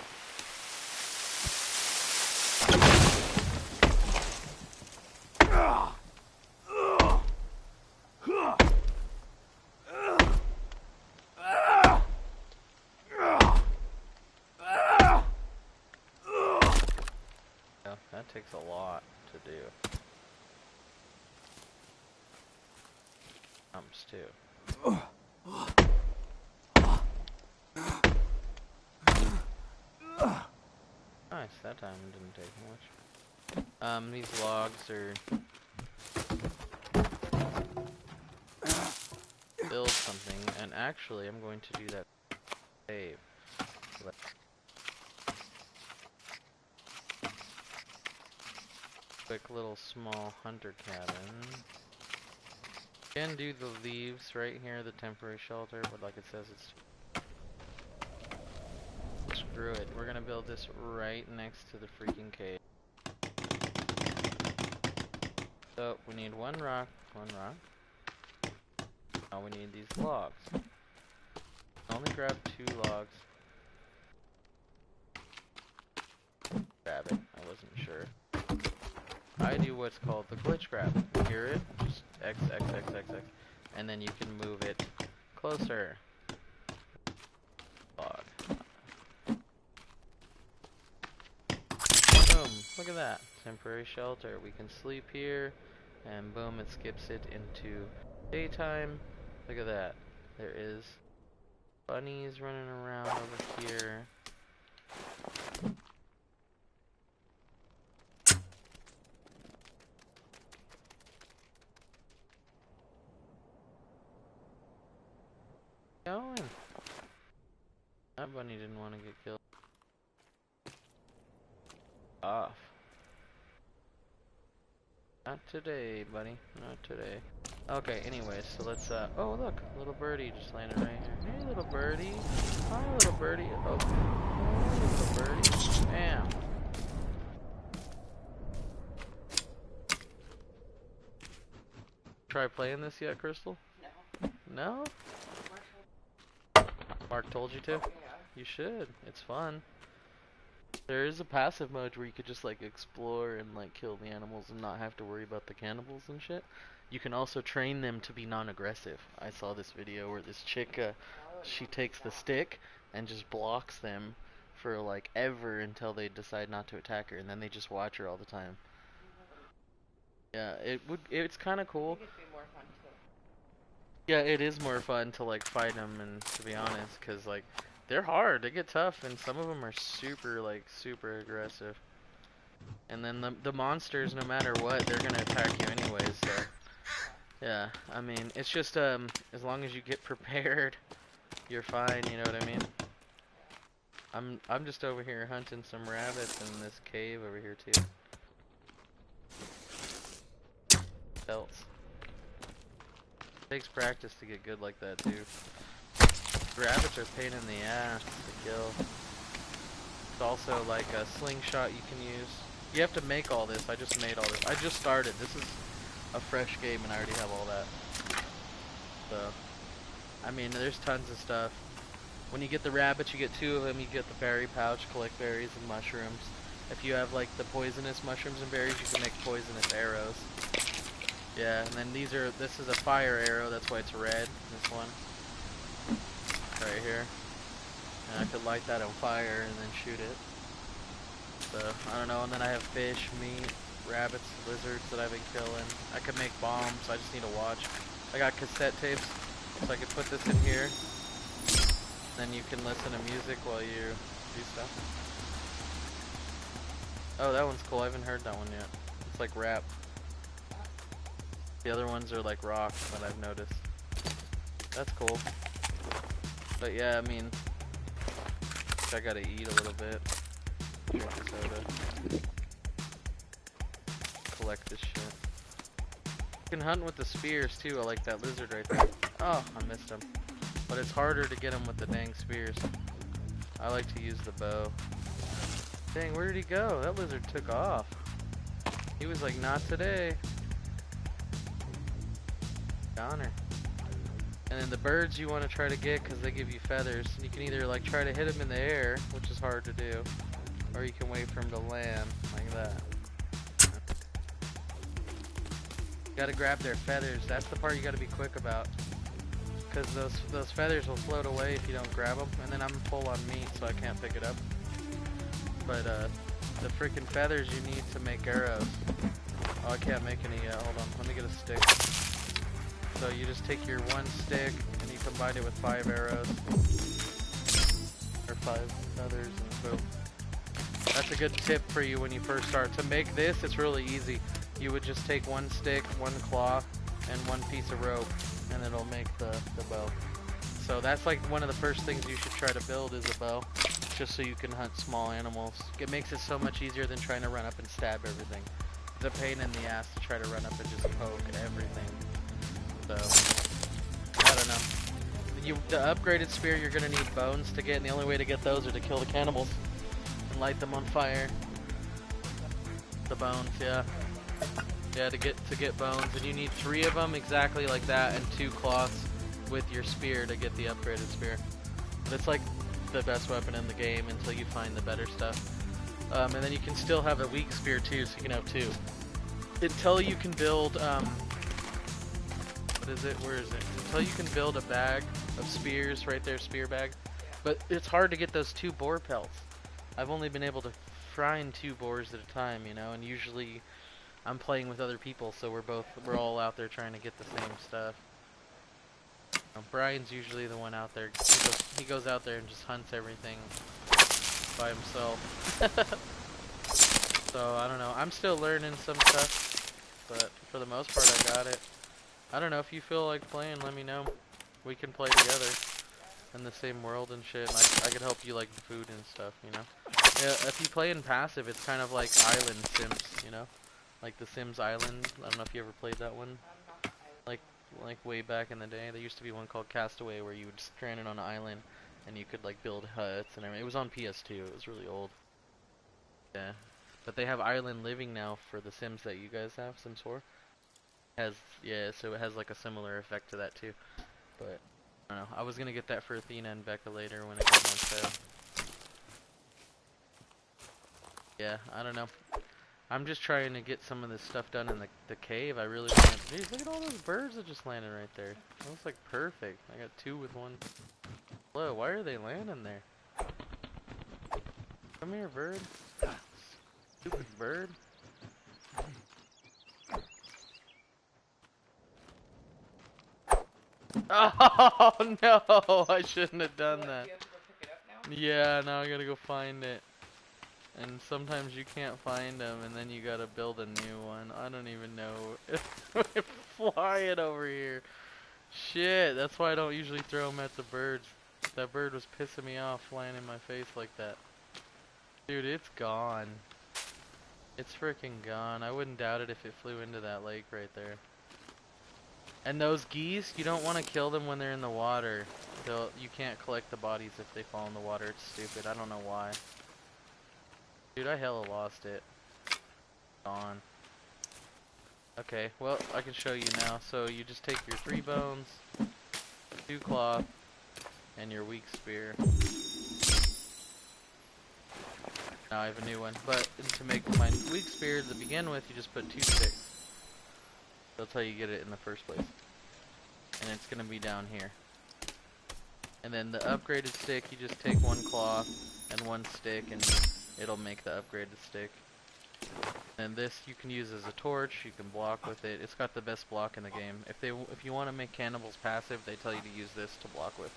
That takes a lot to do. Jumps too. Nice, that time it didn't take much. These logs are build something, and actually I'm going to do that cave. Quick little small hunter cabin. You can do the leaves right here, the temporary shelter, but like it says, it's Screw it. We're gonna build this right next to the freaking cave. So, we need one rock. Now we need these logs. Only grab 2 logs. Grab it. I wasn't sure. I do what's called the glitch grab. You hear it? Just X, X, X, X, X. And then you can move it closer. Log. Boom. Look at that. Temporary shelter. We can sleep here. And boom, it skips it into daytime. Look at that. There is bunnies running around over here. Going. That bunny didn't want to get killed. Off. Not today, buddy. Not today. Okay, anyways, so let's, oh, look, little birdie just landed right here. Hey, little birdie. Hi, little birdie. Oh, hey, little birdie. Bam. Try playing this yet, Crystal? No. No? Mark told you to? Yeah. You should. It's fun. There is a passive mode where you could just like explore and like kill the animals and not have to worry about the cannibals and shit. You can also train them to be non-aggressive. I saw this video where this chick, she takes the stick and just blocks them for like ever until they decide not to attack her, and then they just watch her all the time. Yeah, it's kind of cool. Yeah, it is more fun to like fight them, and to be honest, cause like they're hard, they get tough, and some of them are super aggressive. And then the monsters, no matter what, they're gonna attack you anyways. So yeah, I mean, it's just as long as you get prepared, you're fine. You know what I mean? I'm just over here hunting some rabbits in this cave over here too. Pelts. Takes practice to get good like that too. Rabbits are a pain in the ass to kill. It's also like a slingshot you can use. You have to make all this. I just made all this. I just started. This is a fresh game and I already have all that. So, I mean, there's tons of stuff. When you get the rabbits, you get 2 of them. You get the berry pouch, collect berries and mushrooms. If you have like the poisonous mushrooms and berries, you can make poisonous arrows. Yeah, and then this is a fire arrow, that's why it's red, this one. Right here. And I could light that on fire and then shoot it. So, I don't know, and then I have fish, meat, rabbits, lizards that I've been killing. I could make bombs, I just need to watch. I got cassette tapes, so I could put this in here. Then you can listen to music while you do stuff. Oh, that one's cool, I haven't heard that one yet. It's like rap. The other ones are like rock that I've noticed. That's cool. But yeah, I mean, I gotta eat a little bit. Drink a soda. Collect this shit. You can hunt with the spears too. I like that lizard right there. Oh, I missed him. But it's harder to get him with the dang spears. I like to use the bow. Dang, where did he go? That lizard took off. He was like, not today. Goner. And then the birds you want to try to get because they give you feathers. You can either like try to hit them in the air, which is hard to do, or you can wait for them to land like that. You gotta grab their feathers. That's the part you gotta be quick about, because those feathers will float away if you don't grab them. And then I'm full on meat, so I can't pick it up. But the freaking feathers you need to make arrows. Oh, I can't make any yet. Hold on, let me get a stick. So you just take your one stick and you combine it with 5 arrows. Or 5 feathers and boom. That's a good tip for you when you first start. To make this, it's really easy. You would just take 1 stick, 1 claw, and 1 piece of rope, and it'll make the bow. So that's like one of the first things you should try to build is a bow. Just so you can hunt small animals. It makes it so much easier than trying to run up and stab everything. It's a pain in the ass to try to run up and just poke everything. So, I don't know. the upgraded spear, you're gonna need bones to get, and the only way to get those are to kill the cannibals and light them on fire. The bones, yeah. Yeah, to get bones, and you need 3 of them exactly like that, and 2 cloths with your spear to get the upgraded spear. But it's like the best weapon in the game until you find the better stuff. And then you can still have a weak spear too, so you can have 2. Until you can build, what is it? Where is it? Until you can build a bag of spears, right there, spear bag. But it's hard to get those 2 boar pelts. I've only been able to find 2 boars at a time, you know, and usually I'm playing with other people, so we're all out there trying to get the same stuff. Brian's usually the one out there. He goes out there and just hunts everything by himself. So I don't know. I'm still learning some stuff, but for the most part, I got it. I don't know, if you feel like playing, let me know. We can play together in the same world and shit. And I could help you like food and stuff, you know. Yeah, if you play in passive, it's kind of like Island Sims, you know, like the Sims Island. I don't know if you ever played that one. Like way back in the day, there used to be one called Castaway where you would stranded on an island and you could like build huts and everything. It was on PS2. It was really old. Yeah, but they have Island Living now for the Sims that you guys have, Sims 4. Yeah, so it has like a similar effect to that too. But I don't know. I was gonna get that for Athena and Becca later when it comes on sale. Yeah, I don't know. I'm just trying to get some of this stuff done in the cave. I really want to. Jeez, look at all those birds that just landed right there. That looks like perfect. I got 2 with 1. Hello, why are they landing there? Come here, bird. Stupid bird. Oh no! I shouldn't have done that. Yeah, now I gotta go find it. And sometimes you can't find them, and then you gotta build a new one. I don't even know. It's flying over here. Shit, that's why I don't usually throw them at the birds. That bird was pissing me off flying in my face like that. Dude, it's gone. It's freaking gone. I wouldn't doubt it if it flew into that lake right there. And those geese, you don't want to kill them when they're in the water. You can't collect the bodies if they fall in the water. It's stupid. I don't know why. Dude, I hella lost it. Gone. Okay, well, I can show you now. So you just take your 3 bones, 2 cloth, and your weak spear. Now I have a new one. But to make my weak spear to begin with, you just put 2 sticks. That's how you get it in the first place. And it's gonna be down here. And then the upgraded stick, you just take 1 cloth and 1 stick, and it'll make the upgraded stick. And this you can use as a torch. You can block with it. It's got the best block in the game. If you want to make cannibals passive, they tell you to use this to block with.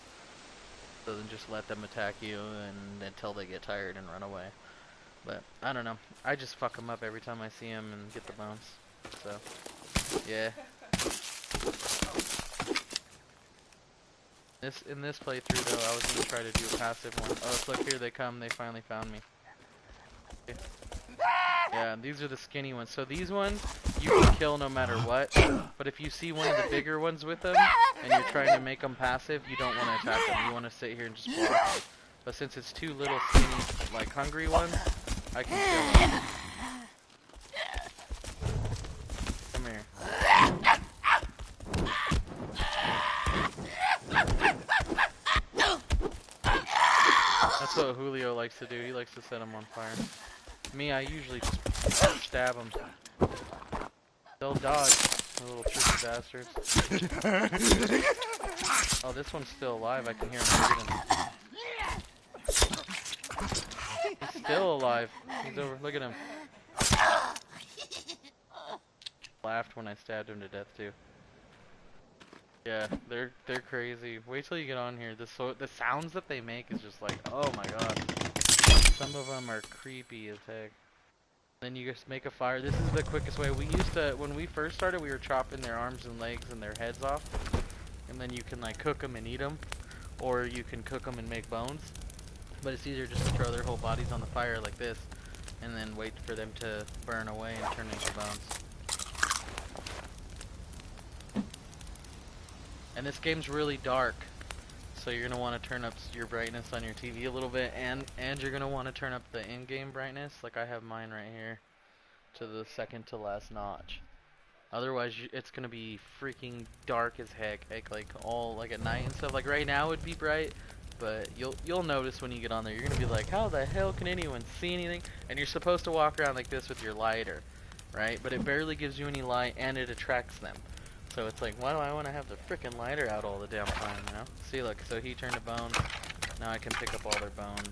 So then just let them attack you and until they get tired and run away. But I don't know. I just fuck them up every time I see them and get the bones. So yeah. In this playthrough though, I was gonna try to do a passive one. Oh, look, here they come. They finally found me. Okay. Yeah, these are the skinny ones. So these ones, you can kill no matter what. But if you see one of the bigger ones with them, and you're trying to make them passive, you don't want to attack them. You want to sit here and just block them. But since it's 2 little skinny, like hungry ones, I can kill them. Come here. That's what Julio likes to do. He likes to set them on fire. Me, I usually just stab them. They'll dodge, the little tricky bastards. Oh, this one's still alive. I can hear him breathing. He's still alive. He's over. Look at him. Laughed when I stabbed him to death too. Yeah, they're crazy. Wait till you get on here. The sounds that they make is just like, oh my god. Some of them are creepy as heck. Then you just make a fire. This is the quickest way. We used to, when we first started, we were chopping their arms and legs and their heads off. And then you can like cook them and eat them. Or you can cook them and make bones. But it's easier just to throw their whole bodies on the fire like this. And then wait for them to burn away and turn into bones. And this game's really dark. So you're gonna want to turn up your brightness on your TV a little bit, and you're gonna want to turn up the in-game brightness, like I have mine right here, to the second to last notch. Otherwise, it's gonna be freaking dark as heck, like all like at night and stuff. Like right now would be bright, but you'll notice when you get on there, you're gonna be like, how the hell can anyone see anything? And you're supposed to walk around like this with your lighter, right? But it barely gives you any light, and it attracts them. So it's like, why do I want to have the frickin' lighter out all the damn time, you know? See, look, so he turned to bones. Now I can pick up all their bones.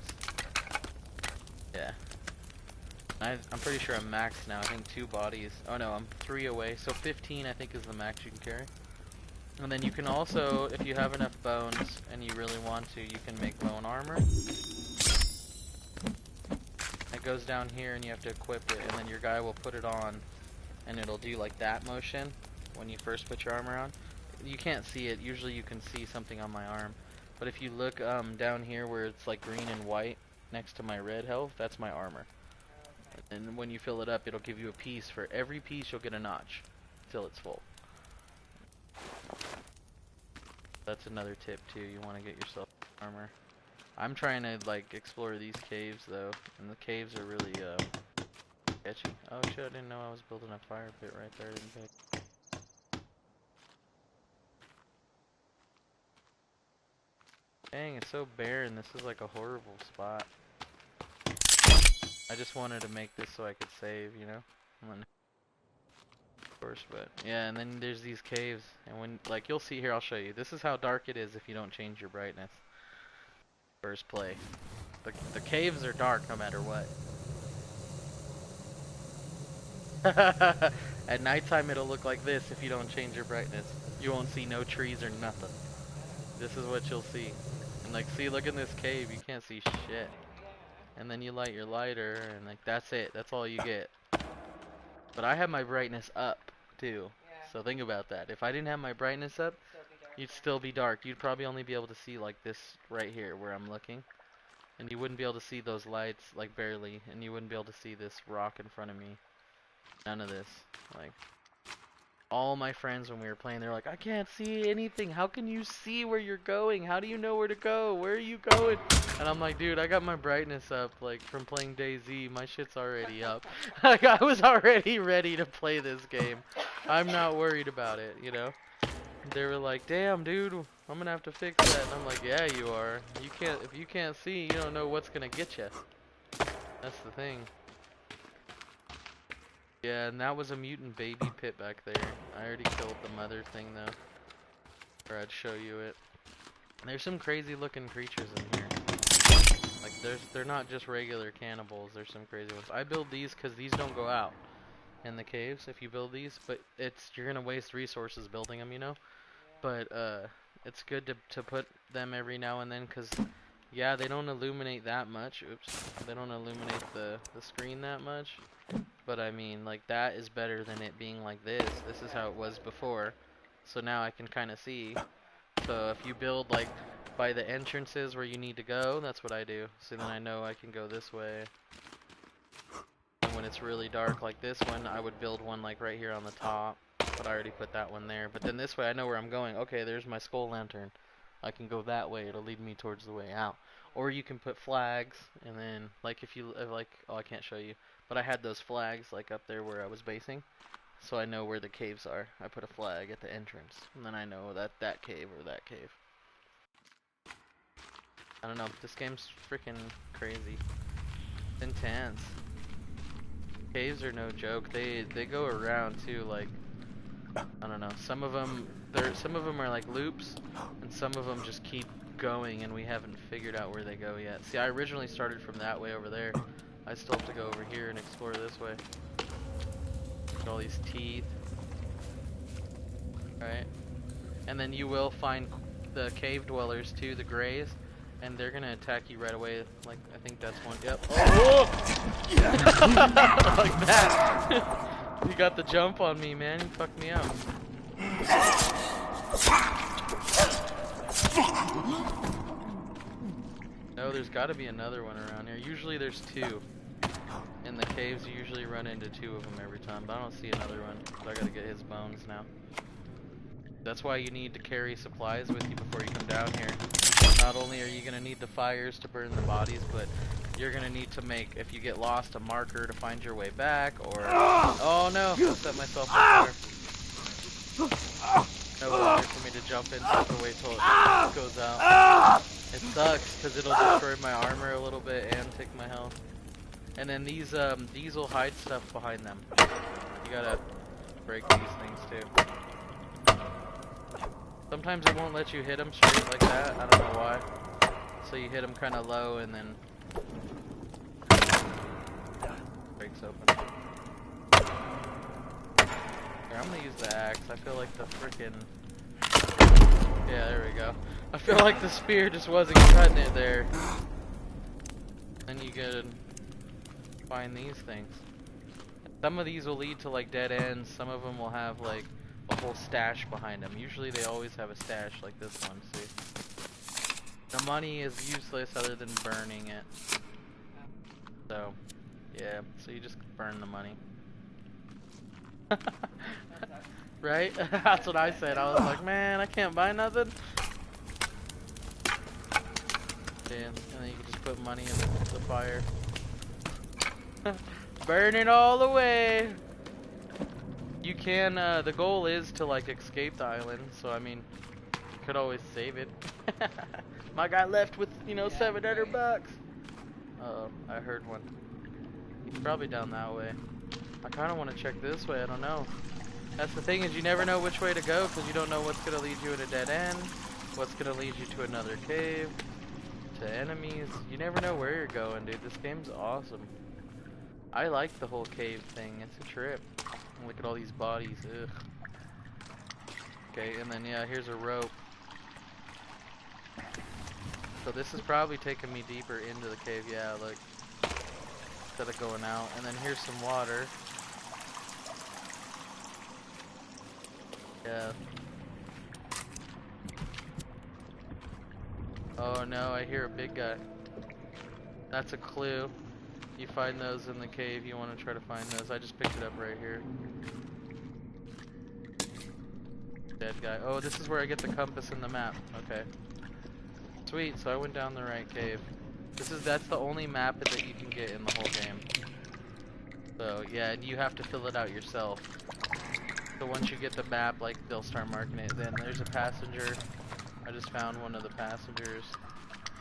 Yeah. I'm pretty sure I'm maxed now. I think 2 bodies. Oh no, I'm 3 away. So 15 I think is the max you can carry. And then you can also, if you have enough bones and you really want to, you can make bone armor. It goes down here and you have to equip it, and then your guy will put it on and it'll do like that motion when you first put your armor on. You can't see it. Usually you can see something on my arm. But if you look down here where it's like green and white next to my red health, that's my armor. And when you fill it up, it'll give you a piece. For every piece, you'll get a notch till it's full. That's another tip too. You want to get yourself armor. I'm trying to like explore these caves though, and the caves are really sketchy. Oh shit! I didn't know I was building a fire pit right there. I didn't pay. Dang, it's so barren. This is like a horrible spot. I just wanted to make this so I could save, you know? Of course, but yeah, and then there's these caves, and when, like, you'll see here, I'll show you. This is how dark it is if you don't change your brightness. First play. The caves are dark no matter what. At nighttime it'll look like this if you don't change your brightness. You won't see no trees or nothing. This is what you'll see. And like, see, look in this cave, you can't see shit. And then you light your lighter, and like, that's it. That's all you get. But I have my brightness up, too. So think about that. If I didn't have my brightness up, you'd still be dark. You'd probably only be able to see like this right here where I'm looking. And you wouldn't be able to see those lights, like barely. And you wouldn't be able to see this rock in front of me. None of this. Like, all my friends when we were playing, they're like, I can't see anything. How can you see where you're going? How do you know where to go? Where are you going? And I'm like, dude, I got my brightness up, like, from playing DayZ. My shit's already up. Like, I was already ready to play this game. I'm not worried about it, you know? They were like, damn, dude, I'm gonna have to fix that. And I'm like, yeah, you are. You can't, if you can't see, you don't know what's gonna get you. That's the thing. Yeah, and that was a mutant baby pit back there. I already killed the mother thing though. Or I'd show you it. There's some crazy looking creatures in here. Like they're not just regular cannibals, there's some crazy ones. I build these because these don't go out in the caves if you build these, but you're gonna waste resources building them, you know? But it's good to put them every now and then because yeah, they don't illuminate that much. Oops. They don't illuminate the screen that much. But I mean, like, that is better than it being like this. This is how it was before. So now I can kind of see. So if you build, like, by the entrances where you need to go, that's what I do. So then I know I can go this way. And when it's really dark like this one, I would build one, like, right here on the top. But I already put that one there. But then this way I know where I'm going. Okay, there's my skull lantern. I can go that way. It'll lead me towards the way out. Or you can put flags, and then, like, if you, like, oh, I can't show you. But I had those flags, like, up there where I was basing. So I know where the caves are. I put a flag at the entrance. And then I know that cave or that cave. I don't know. This game's freaking crazy. It's intense. Caves are no joke. They go around, too, like, I don't know. Some of them are like loops, and some of them just keep going, and we haven't figured out where they go yet. See, I originally started from that way over there. I still have to go over here and explore this way. Look at all these teeth. Alright. And then you will find the cave dwellers too, the greys, and they're gonna attack you right away. Like, I think that's one. Yep. Oh! Like that. You got the jump on me, man. You fucked me up. No, there's got to be another one around here. Usually there's 2. In the caves, you usually run into 2 of them every time, but I don't see another one. So I gotta get his bones now. That's why you need to carry supplies with you before you come down here. Not only are you going to need the fires to burn the bodies, but you're going to need to make, if you get lost, a marker to find your way back, or... Oh no! I set myself on fire. No water for me to jump in, so I have to wait till it goes out. It sucks, because it'll destroy my armor a little bit and take my health. And then these will hide stuff behind them. You gotta break these things too. Sometimes it won't let you hit them straight like that. I don't know why. So you hit them kind of low and then breaks open. Here, I'm gonna use the axe. I feel like the frickin'... Yeah, there we go. I feel like the spear just wasn't cutting it there. Then you could find these things. Some of these will lead to like dead ends. Some of them will have like a whole stash behind them. Usually they always have a stash like this one, see? The money is useless other than burning it. So, yeah, so you just burn the money. Right? That's what I said. I was like, man, I can't buy nothing. Yeah, and then you can just put money in the fire. Burn it all away! You can, the goal is to like escape the island, so I mean, you could always save it. My guy left with, you know, 700 bucks. Uh-oh, I heard one. He's probably down that way. I kind of want to check this way, I don't know. That's the thing, is you never know which way to go, because you don't know what's going to lead you in a dead end, what's going to lead you to another cave, to enemies. You never know where you're going, dude. This game's awesome. I like the whole cave thing, it's a trip. Look at all these bodies, ugh. Okay, and then yeah, here's a rope. So this is probably taking me deeper into the cave, yeah, look. Instead of going out. And then here's some water. Yeah. Oh no, I hear a big guy. That's a clue. You find those in the cave, you want to try to find those. I just picked it up right here. Dead guy. Oh, this is where I get the compass and the map. Okay. Sweet, so I went down the right cave. That's the only map that you can get in the whole game. So yeah, and you have to fill it out yourself. So once you get the map, like they'll start marking it. Then there's a passenger. I just found one of the passengers.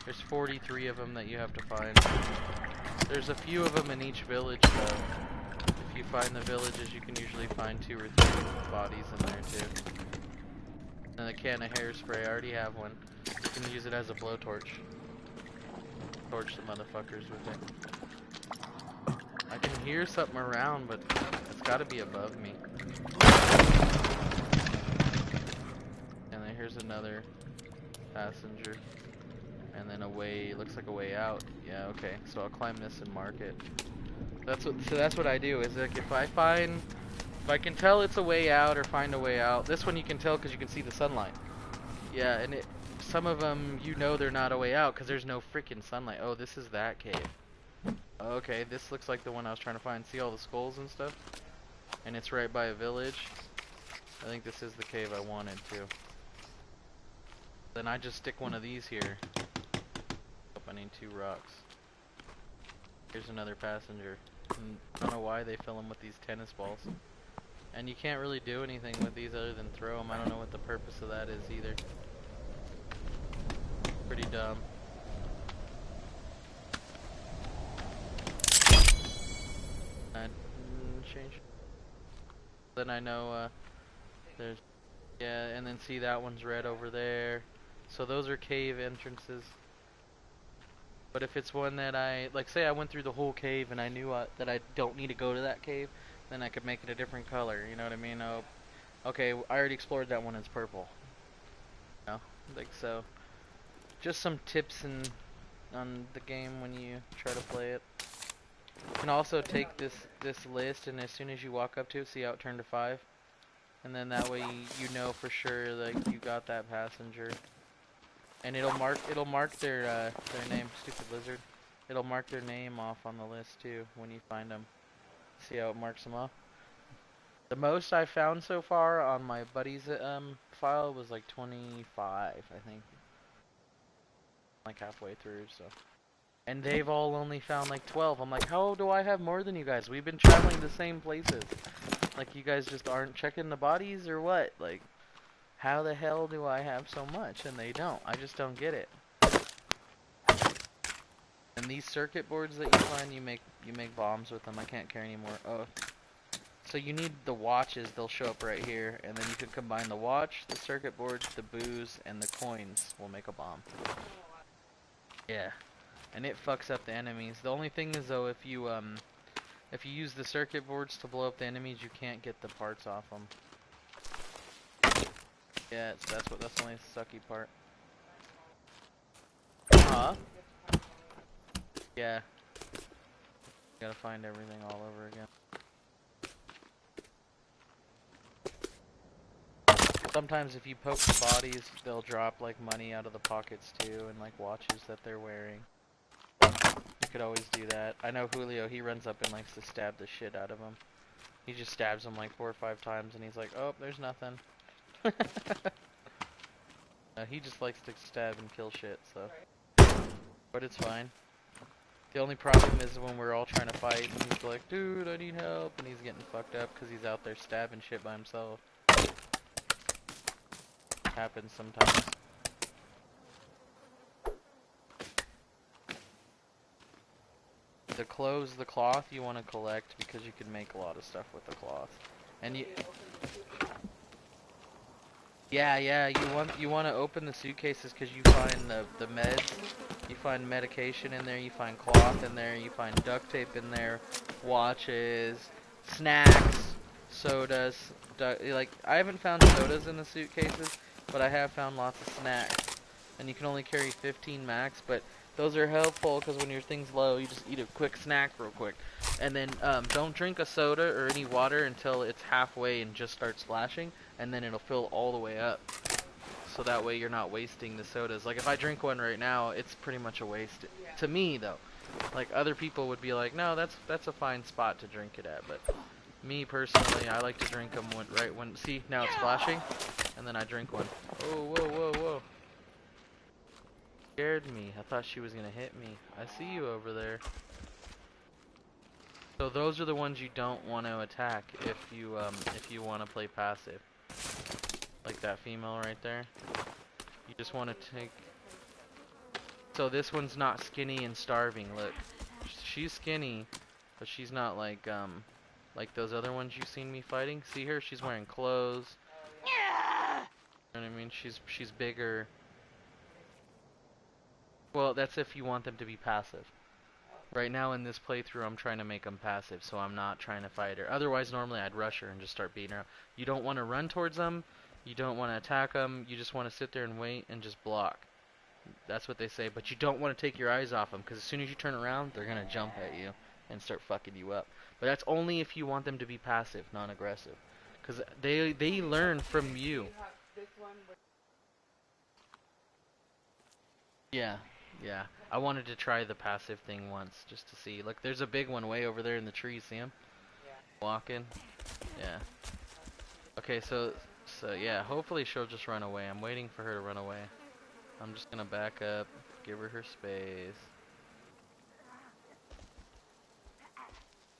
There's 43 of them that you have to find. There's a few of them in each village though. If you find the villages, you can usually find 2 or 3 bodies in there too. And a can of hairspray, I already have one. You can use it as a blowtorch. Torch the motherfuckers with it. I can hear something around, but it's gotta be above me. And then here's another passenger. And then a way, looks like a way out. Yeah, okay. So I'll climb this and mark it. That's what I do, is like if I can tell it's a way out or find a way out. This one you can tell because you can see the sunlight. Yeah, and some of them, you know they're not a way out because there's no freaking sunlight. Oh, this is that cave. Okay, this looks like the one I was trying to find. See all the skulls and stuff? And it's right by a village. I think this is the cave I wanted to. Then I just stick one of these here. Oh, I need 2 rocks. Here's another passenger. And I don't know why they fill them with these tennis balls. And you can't really do anything with these other than throw them. I don't know what the purpose of that is either. Pretty dumb. Change. Then I know there's, yeah, and then see that one's red over there. So those are cave entrances. But if it's one that like say I went through the whole cave and I knew that I don't need to go to that cave, then I could make it a different color, you know what I mean? Oh, okay, I already explored that one, it's purple. You know, like so. Just some tips on the game when you try to play it. You can also take this list, and as soon as you walk up to it, see how it turned to 5? And then that way you know for sure that you got that passenger. And it'll mark their name, stupid lizard. It'll mark their name off on the list too when you find them. See how it marks them off? The most I found so far on my buddy's file was like 25, I think. Like halfway through, so. And they've all only found like 12. I'm like, how do I have more than you guys? We've been traveling the same places. Like, you guys just aren't checking the bodies or what? Like, how the hell do I have so much? And they don't. I just don't get it. And these circuit boards that you find, you make bombs with them. I can't carry anymore. Oh. So you need the watches. They'll show up right here. And then you can combine the watch, the circuit boards, the booze, and the coins will make a bomb. Yeah. And it fucks up the enemies. The only thing is, though, if you use the circuit boards to blow up the enemies, you can't get the parts off them. Yeah, that's the only sucky part. Huh? Yeah. Gotta find everything all over again. Sometimes if you poke the bodies, they'll drop like money out of the pockets too, and like watches that they're wearing. You could always do that. I know Julio, he runs up and likes to stab the shit out of them. He just stabs them like 4 or 5 times and he's like, oh, there's nothing. He just likes to stab and kill shit, so. But it's fine. The only problem is when we're all trying to fight and he's like, dude, I need help, and he's getting fucked up because he's out there stabbing shit by himself. Happens sometimes. The cloth you want to collect because you can make a lot of stuff with the cloth. And you Yeah, you want to open the suitcases because you find the meds, you find medication in there, you find cloth in there, you find duct tape in there, watches, snacks, sodas. Like, I haven't found sodas in the suitcases, but I have found lots of snacks. And you can only carry 15 max, but those are helpful because when your thing's low, you just eat a quick snack real quick. And then don't drink a soda or any water until it's halfway and just starts splashing, and then it'll fill all the way up. So that way you're not wasting the sodas. Like if I drink one right now, it's pretty much a waste. Yeah. To me though. Like other people would be like, no, that's a fine spot to drink it at. But me personally, I like to drink them right when, see, now it's splashing, and then I drink one. Oh, whoa, whoa, whoa. Scared me. I thought she was gonna hit me. I see you over there. So those are the ones you don't want to attack if you want to play passive. Like that female right there. You just want to take. So this one's not skinny and starving. Look, she's skinny, but she's not like those other ones you've seen me fighting. See her? She's wearing clothes. You know what I mean? She's bigger. Well, that's if you want them to be passive. Right now in this playthrough, I'm trying to make them passive, so I'm not trying to fight her. Otherwise, normally I'd rush her and just start beating her up. You don't want to run towards them. You don't want to attack them. You just want to sit there and wait and just block. That's what they say. But you don't want to take your eyes off them, because as soon as you turn around, they're going to jump at you and start fucking you up. But that's only if you want them to be passive, non-aggressive. Because they learn from you. Yeah. Yeah, I wanted to try the passive thing once, just to see. Look, there's a big one way over there in the trees, see him? Yeah. Walking? Yeah. Okay, so yeah, hopefully she'll just run away. I'm waiting for her to run away. I'm just gonna back up, give her space.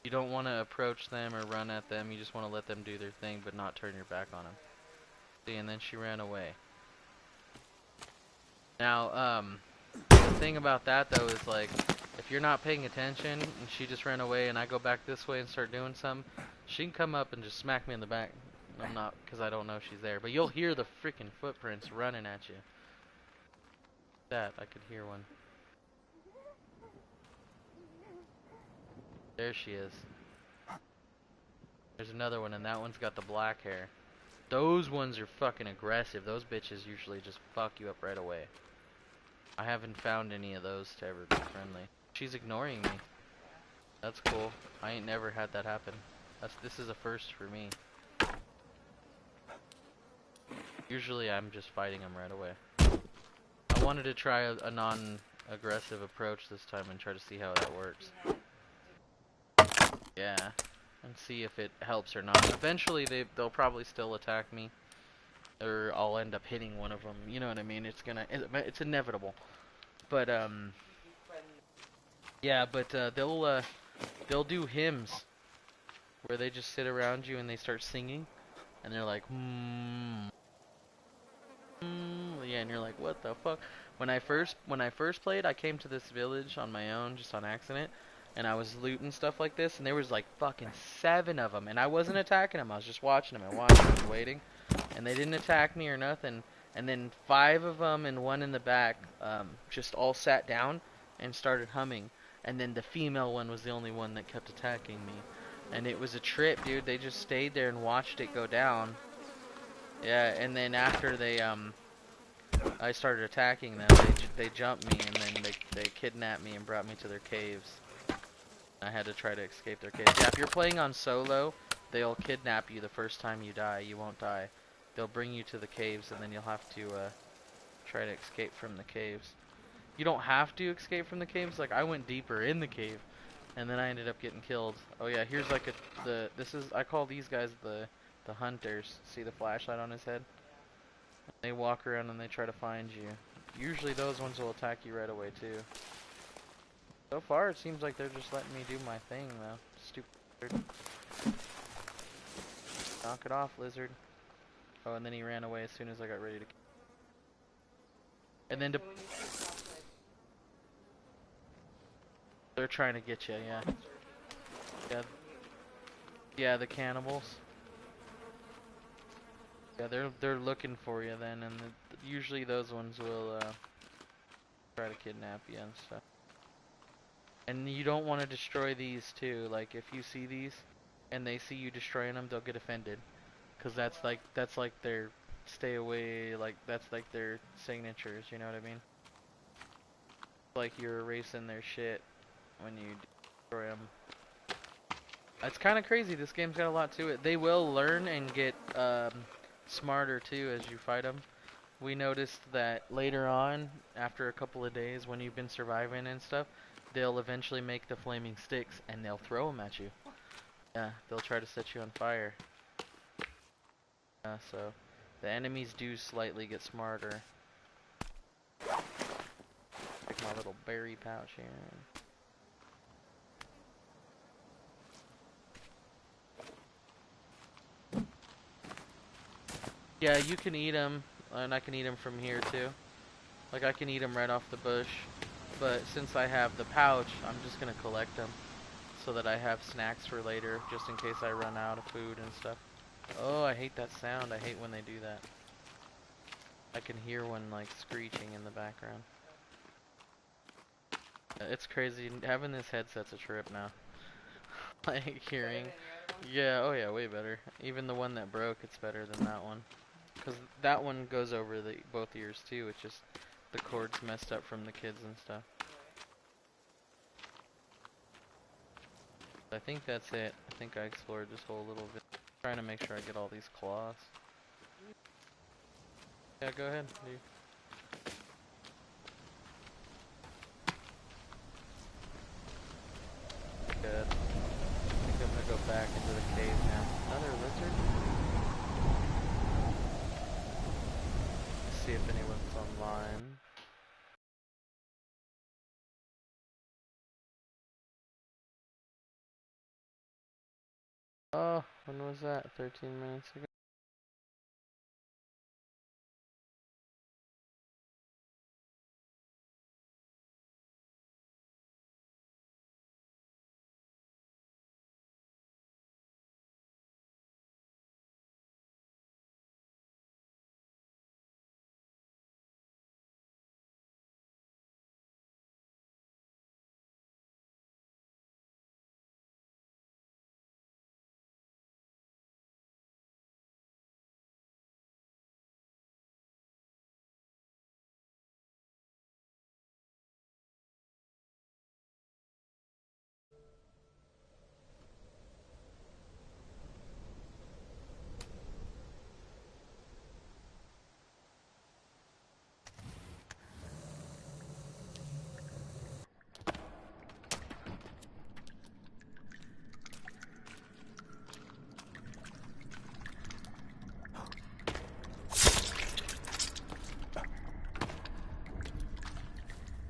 You don't want to approach them or run at them, you just want to let them do their thing, but not turn your back on them. See, and then she ran away. Now, the thing about that though is like, if you're not paying attention and she just ran away and I go back this way and start doing something, she can come up and just smack me in the back. I'm not, because I don't know she's there. But you'll hear the freaking footprints running at you. That, I could hear one. There she is. There's another one, and that one's got the black hair. Those ones are fucking aggressive. Those bitches usually just fuck you up right away. I haven't found any of those to ever be friendly. She's ignoring me. That's cool. I ain't never had that happen. This is a first for me. Usually I'm just fighting them right away. I wanted to try a non-aggressive approach this time and try to see how that works. Yeah. and see if it helps or not. Eventually, they'll probably still attack me, or I'll end up hitting one of them. You know what I mean? It's inevitable. But yeah, but they'll do hymns where they just sit around you and they start singing, and they're like, yeah, and you're like, what the fuck? When I first played, I came to this village on my own, just on accident, and I was looting stuff like this, and there was like fucking 7 of them, and I wasn't attacking them. I was just watching them and watching and waiting, and they didn't attack me or nothing. And then 5 of them and one in the back, just all sat down and started humming, and then the female one was the only one that kept attacking me, and it was a trip, dude. They just stayed there and watched it go down. Yeah, and then after I started attacking them, they jumped me, and then they kidnapped me and brought me to their caves. I had to try to escape their caves. Yeah, if you're playing on solo, they'll kidnap you the first time you die. You won't die. They'll bring you to the caves, and then you'll have to try to escape from the caves. You don't have to escape from the caves. Like, I went deeper in the cave, and then I ended up getting killed. Oh yeah, here's like I call these guys the hunters. See the flashlight on his head? They walk around and they try to find you. Usually those ones will attack you right away too. So far it seems like they're just letting me do my thing though. Stupid. Knock it off, lizard. Oh, and then he ran away as soon as I got ready to. And then they're trying to get you, yeah. Yeah, yeah, the cannibals. Yeah, they're looking for you then, and usually those ones will try to kidnap you and stuff. And you don't want to destroy these too. Like if you see these and they see you destroying them, they'll get offended, cause that's like their stay away. Like that's like their signatures. You know what I mean? Like you're erasing their shit when you destroy them. It's kind of crazy. This game's got a lot to it. They will learn and get smarter too as you fight them. We noticed that later on, after a couple of days, when you've been surviving and stuff, they'll eventually make the flaming sticks and they'll throw them at you. Yeah, they'll try to set you on fire. So the enemies do slightly get smarter. Like my little berry pouch here. Yeah, you can eat them, and I can eat them from here too. Like I can eat them right off the bush, but since I have the pouch, I'm just gonna collect them so that I have snacks for later, just in case I run out of food and stuff. Oh, I hate that sound. I hate when they do that. I can hear one like screeching in the background. It's crazy. Having this headset's a trip now. Like hearing. Yeah, oh yeah, way better. Even the one that broke, it's better than that one. Because that one goes over the both ears too. It's just the cord's messed up from the kids and stuff. I think that's it. I think I explored this whole little bit. Trying to make sure I get all these cloths. Yeah, go ahead, dude. Good. I think I'm gonna go back into the cave now. Another lizard? Let's see if anyone's online. Oh, when was that? 13 minutes ago?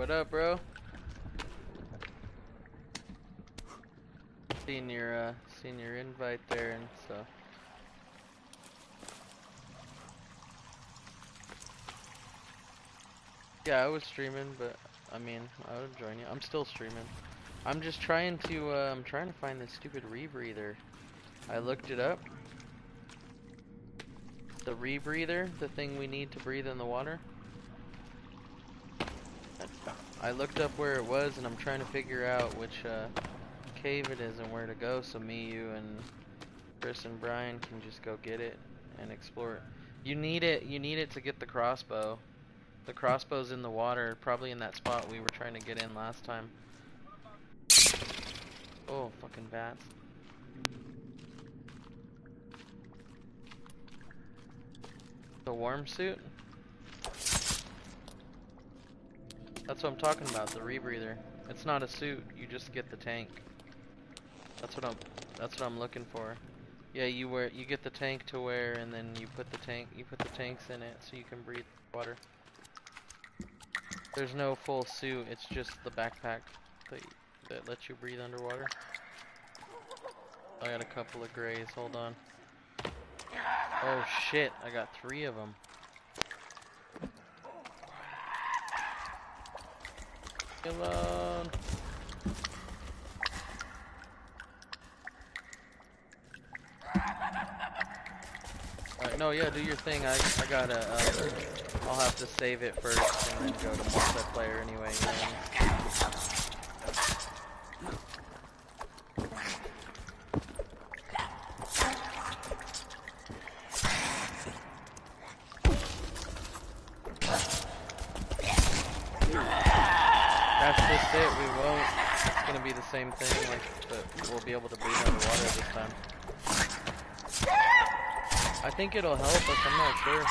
What up, bro? Seeing your invite there and stuff. Yeah, I was streaming, but I mean, I would join you. I'm still streaming. I'm just trying to find this stupid rebreather. I looked it up. The rebreather, the thing we need to breathe in the water. I looked up where it was, and I'm trying to figure out which cave it is and where to go, so me, you, and Chris and Brian can just go get it and explore it. You need it to get the crossbow. The crossbow's in the water, probably in that spot we were trying to get in last time. Oh, fucking bats. The warm suit? That's what I'm talking about, the rebreather. It's not a suit, you just get the tank. That's what I'm looking for. Yeah, you get the tank to wear, and then you put the tanks in it so you can breathe water. There's no full suit, it's just the backpack that lets you breathe underwater. I got a couple of grays, hold on. Oh shit, I got 3 of them. Come on. Alright, no, yeah, do your thing. I gotta, I'll have to save it first and then go to multiplayer anyway. That's just it, we won't. It's gonna be the same thing, like, but we'll be able to breathe underwater this time. I think it'll help us, I'm not sure.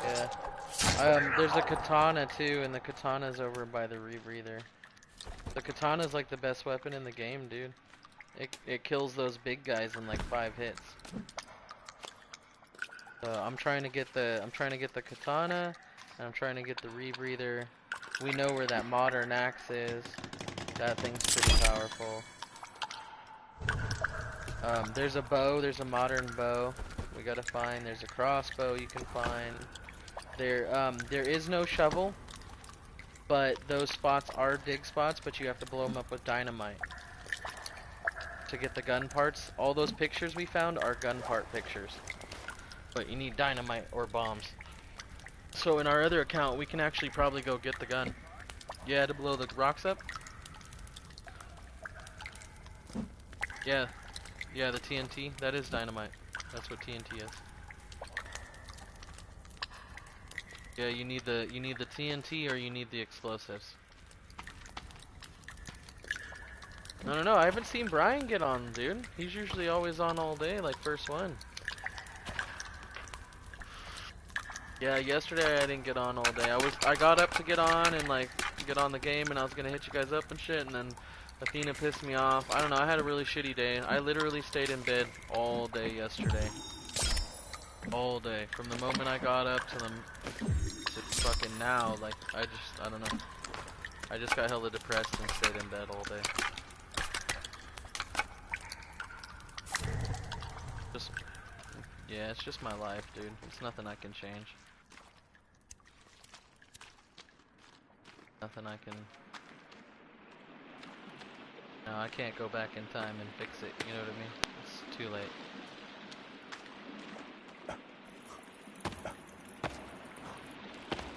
Yeah. There's a katana too, and the katana's over by the rebreather. The katana's like the best weapon in the game, dude. It kills those big guys in like 5 hits. So I'm trying to get the katana, and I'm trying to get the rebreather. We know where that modern axe is. That thing's pretty powerful. There's a bow, there's a modern bow we gotta find. There's a crossbow you can find. There is no shovel, but those spots are dig spots, but you have to blow them up with dynamite to get the gun parts. All those pictures we found are gun part pictures, but you need dynamite or bombs. So in our other account, we can actually probably go get the gun. Yeah, to blow the rocks up? Yeah. Yeah, the TNT, that is dynamite. That's what TNT is. Yeah, you need the TNT or you need the explosives. No, I haven't seen Brian get on, dude. He's usually always on all day, like first one. Yeah, yesterday I didn't get on all day. I got up to get on and like get on the game, and I was gonna hit you guys up and shit, and then Athena pissed me off. I don't know, I had a really shitty day. I literally stayed in bed all day yesterday. All day. From the moment I got up to fucking now, like, I don't know. I just got hella depressed and stayed in bed all day. Yeah, it's just my life, dude. It's nothing I can change. Nothing I can... No, I can't go back in time and fix it, you know what I mean? It's too late.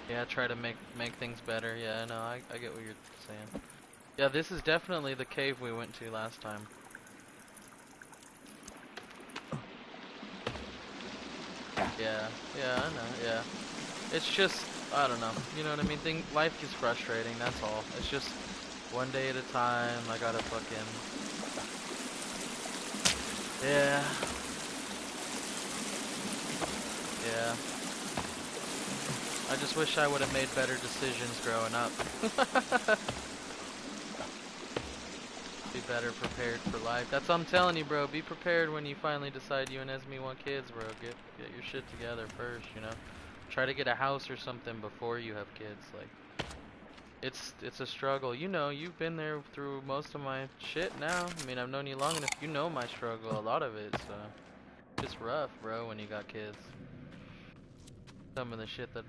Yeah, try to make things better. Yeah, no, I get what you're saying. Yeah, this is definitely the cave we went to last time. Yeah, I know, yeah. It's just, I don't know, you know what I mean? Life gets frustrating, that's all. It's just one day at a time, I gotta fucking... Yeah. Yeah. I just wish I would have made better decisions growing up. Be better prepared for life. That's what I'm telling you, bro. Be prepared when you finally decide you and Esme want kids, bro. Get your shit together first, you know? try to get a house or something before you have kids. Like, it's a struggle. You know, you've been there through most of my shit now. I mean, I've known you long enough. You know my struggle, a lot of it. So it's rough, bro, when you got kids. Some of the shit that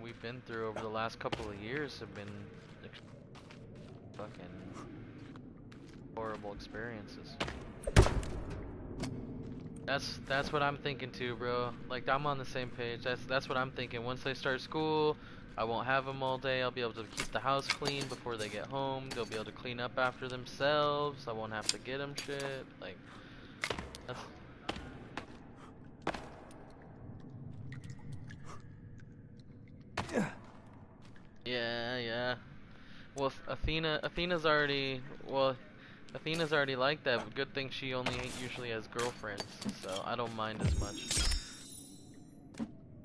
we've been through over the last couple of years have been fucking horrible experiences. That's what I'm thinking too, bro. Like, I'm on the same page. That's what I'm thinking. Once they start school, I won't have them all day. I'll be able to keep the house clean before they get home. They'll be able to clean up after themselves. I won't have to get them shit. Like, that's... Yeah. Well, Athena's already like that. But good thing she only usually has girlfriends, so I don't mind as much.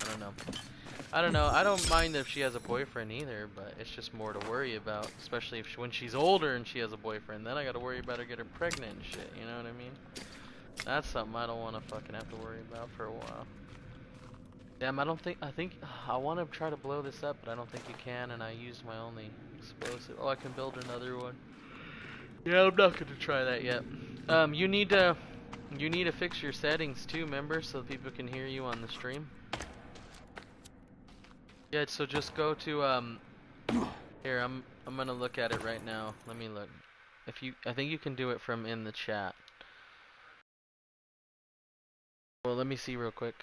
I don't know. I don't mind if she has a boyfriend either, but it's just more to worry about, especially when she's older and she has a boyfriend. Then I gotta worry about her getting pregnant and shit. You know what I mean? That's something I don't want to fucking have to worry about for a while. Damn, I think I want to try to blow this up, but I don't think you can, and I used my only explosive. Oh, I can build another one. Yeah, I'm not gonna try that yet. You need to fix your settings too, remember, so people can hear you on the stream. Yeah, so just go to here, I'm gonna look at it right now. Let me look. I think you can do it from in the chat. Well, let me see real quick.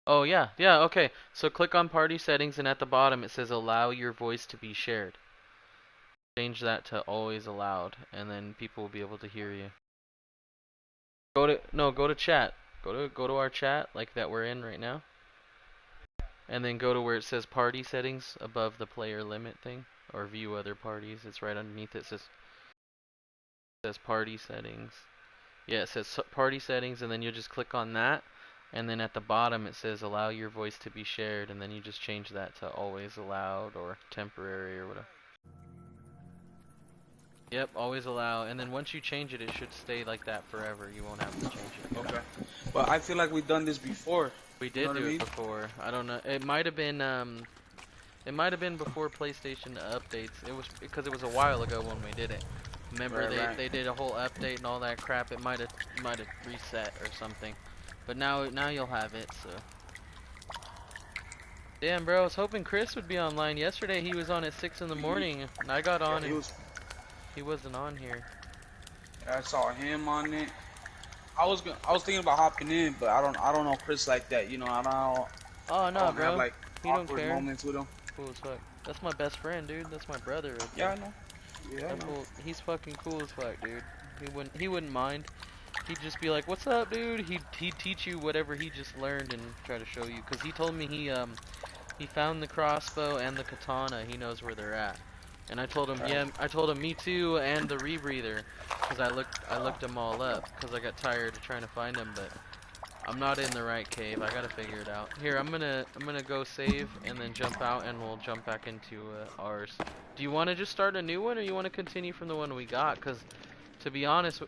Oh yeah, okay. So click on party settings, and at the bottom it says allow your voice to be shared. Change that to always allowed, and then people will be able to hear you. Go to chat. Go to our chat like that we're in right now. And then go to where it says party settings above the player limit thing, or view other parties. It's right underneath it. It says party settings. Yeah, it says party settings, and then you just click on that. And then at the bottom it says allow your voice to be shared, and then you just change that to always allowed or temporary or whatever. Yep, always allow, and then once you change it, it should stay like that forever. You won't have to change it. Okay. But I feel like we've done this before. We did do it before. I don't know. It might have been before PlayStation updates. It was because it was a while ago when we did it. Remember they did a whole update and all that crap. It might have reset or something. But now you'll have it, so. Damn, bro, I was hoping Chris would be online. Yesterday he was on at 6 in the morning, and I got on and he wasn't on here. Yeah, I saw him on it. I was thinking about hopping in, but I don't know Chris like that. You know, I don't. Oh no, bro. Have, like, he don't care. Moments with him. Cool as fuck. That's my best friend, dude. That's my brother. Right yeah, I know. Yeah, I know. Cool. He's fucking cool as fuck, dude. He wouldn't mind. He'd just be like, "What's up, dude?" He'd teach you whatever he just learned and try to show you. Cause he told me he found the crossbow and the katana. He knows where they're at. And I told him, yeah, I told him me too, and the rebreather, cause I looked them all up, cause I got tired of trying to find them, but I'm not in the right cave. I gotta figure it out. Here, I'm gonna go save and then jump out, and we'll jump back into ours. Do you want to just start a new one, or you want to continue from the one we got? Cause to be honest,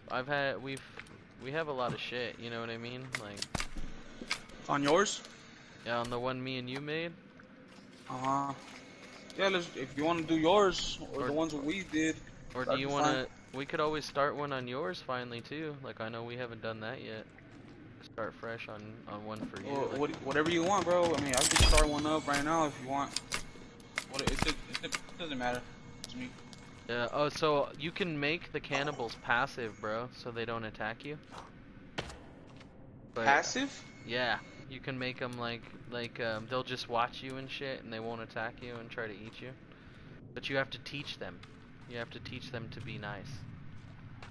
we have a lot of shit. You know what I mean? Like on yours? Yeah, on the one me and you made. Yeah, if you want to do yours or the ones that we did. Or do you want to? We could always start one on yours finally too. Like I know we haven't done that yet. Start fresh on one for you. Well, whatever you want, bro. I mean, I can start one up right now if you want. It doesn't matter to me. Yeah. Oh, so you can make the cannibals passive, bro, so they don't attack you. But, passive? Yeah. You can make them like they'll just watch you and shit, and they won't attack you and try to eat you. But you have to teach them. You have to teach them to be nice.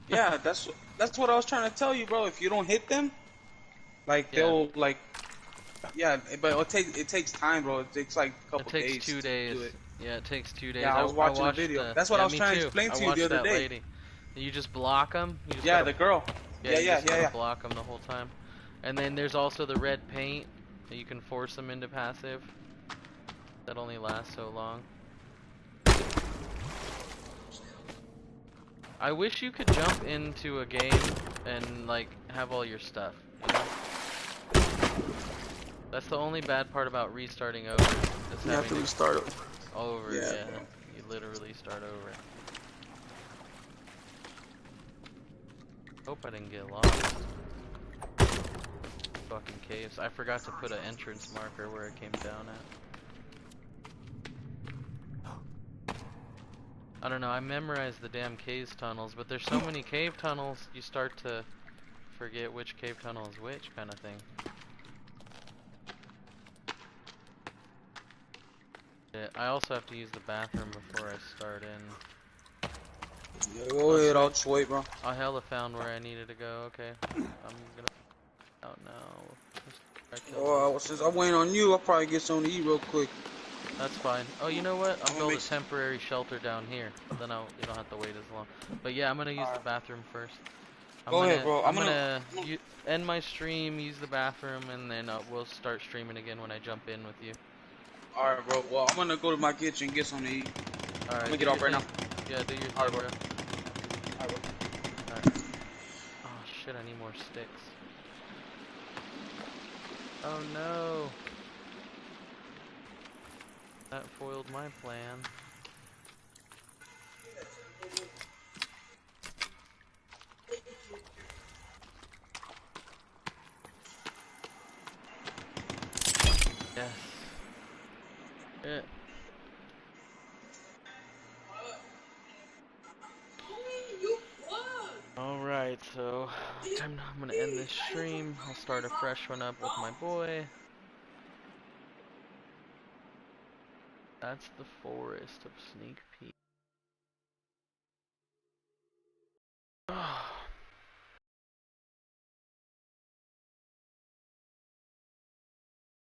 Yeah, that's what I was trying to tell you, bro. If you don't hit them, like they'll like, yeah. But it takes time, bro. It takes like a couple days. It takes 2 days. To do it. Yeah, it takes 2 days. Yeah, I was watching a video. That's what I was trying to explain to you the other day. Lady. You just block them. Yeah, the girl. Yeah. Block them the whole time. And then there's also the red paint that you can force them into passive. That only lasts so long. I wish you could jump into a game and like have all your stuff. You know? That's the only bad part about restarting over. Is You have having to to restart it. over, Yeah. yeah. You literally start over. Hope I didn't get lost. Fucking caves. I forgot to put an entrance marker where it came down at. I don't know, I memorized the damn caves tunnels, but there's so many cave tunnels, you start to forget which cave tunnel is which kind of thing. Yeah, I also have to use the bathroom before I start in. Yeah, go ahead, I'll just wait, bro. I hella found where I needed to go, okay. I'm gonna out now. Oh, since I'm waiting on you, I'll probably get something to eat real quick. That's fine. Oh, you know what? I'll I'm gonna build a make temporary shelter down here. Then you don't have to wait as long. But yeah, I'm gonna use the bathroom first. Go ahead, bro. I'm gonna end my stream, use the bathroom, and then we'll start streaming again when I jump in with you. Alright, bro. Well, I'm gonna go to my kitchen and get something to eat. Alright, I'm gonna get off right now. Yeah, do your thing, Alright, bro. bro. Alright, bro. Alright. Oh shit, I need more sticks. Oh no! That foiled my plan. Yes. Yeah. Alright, so I'm gonna end this stream. I'll start a fresh one up with my boy. That's the forest of sneak peek.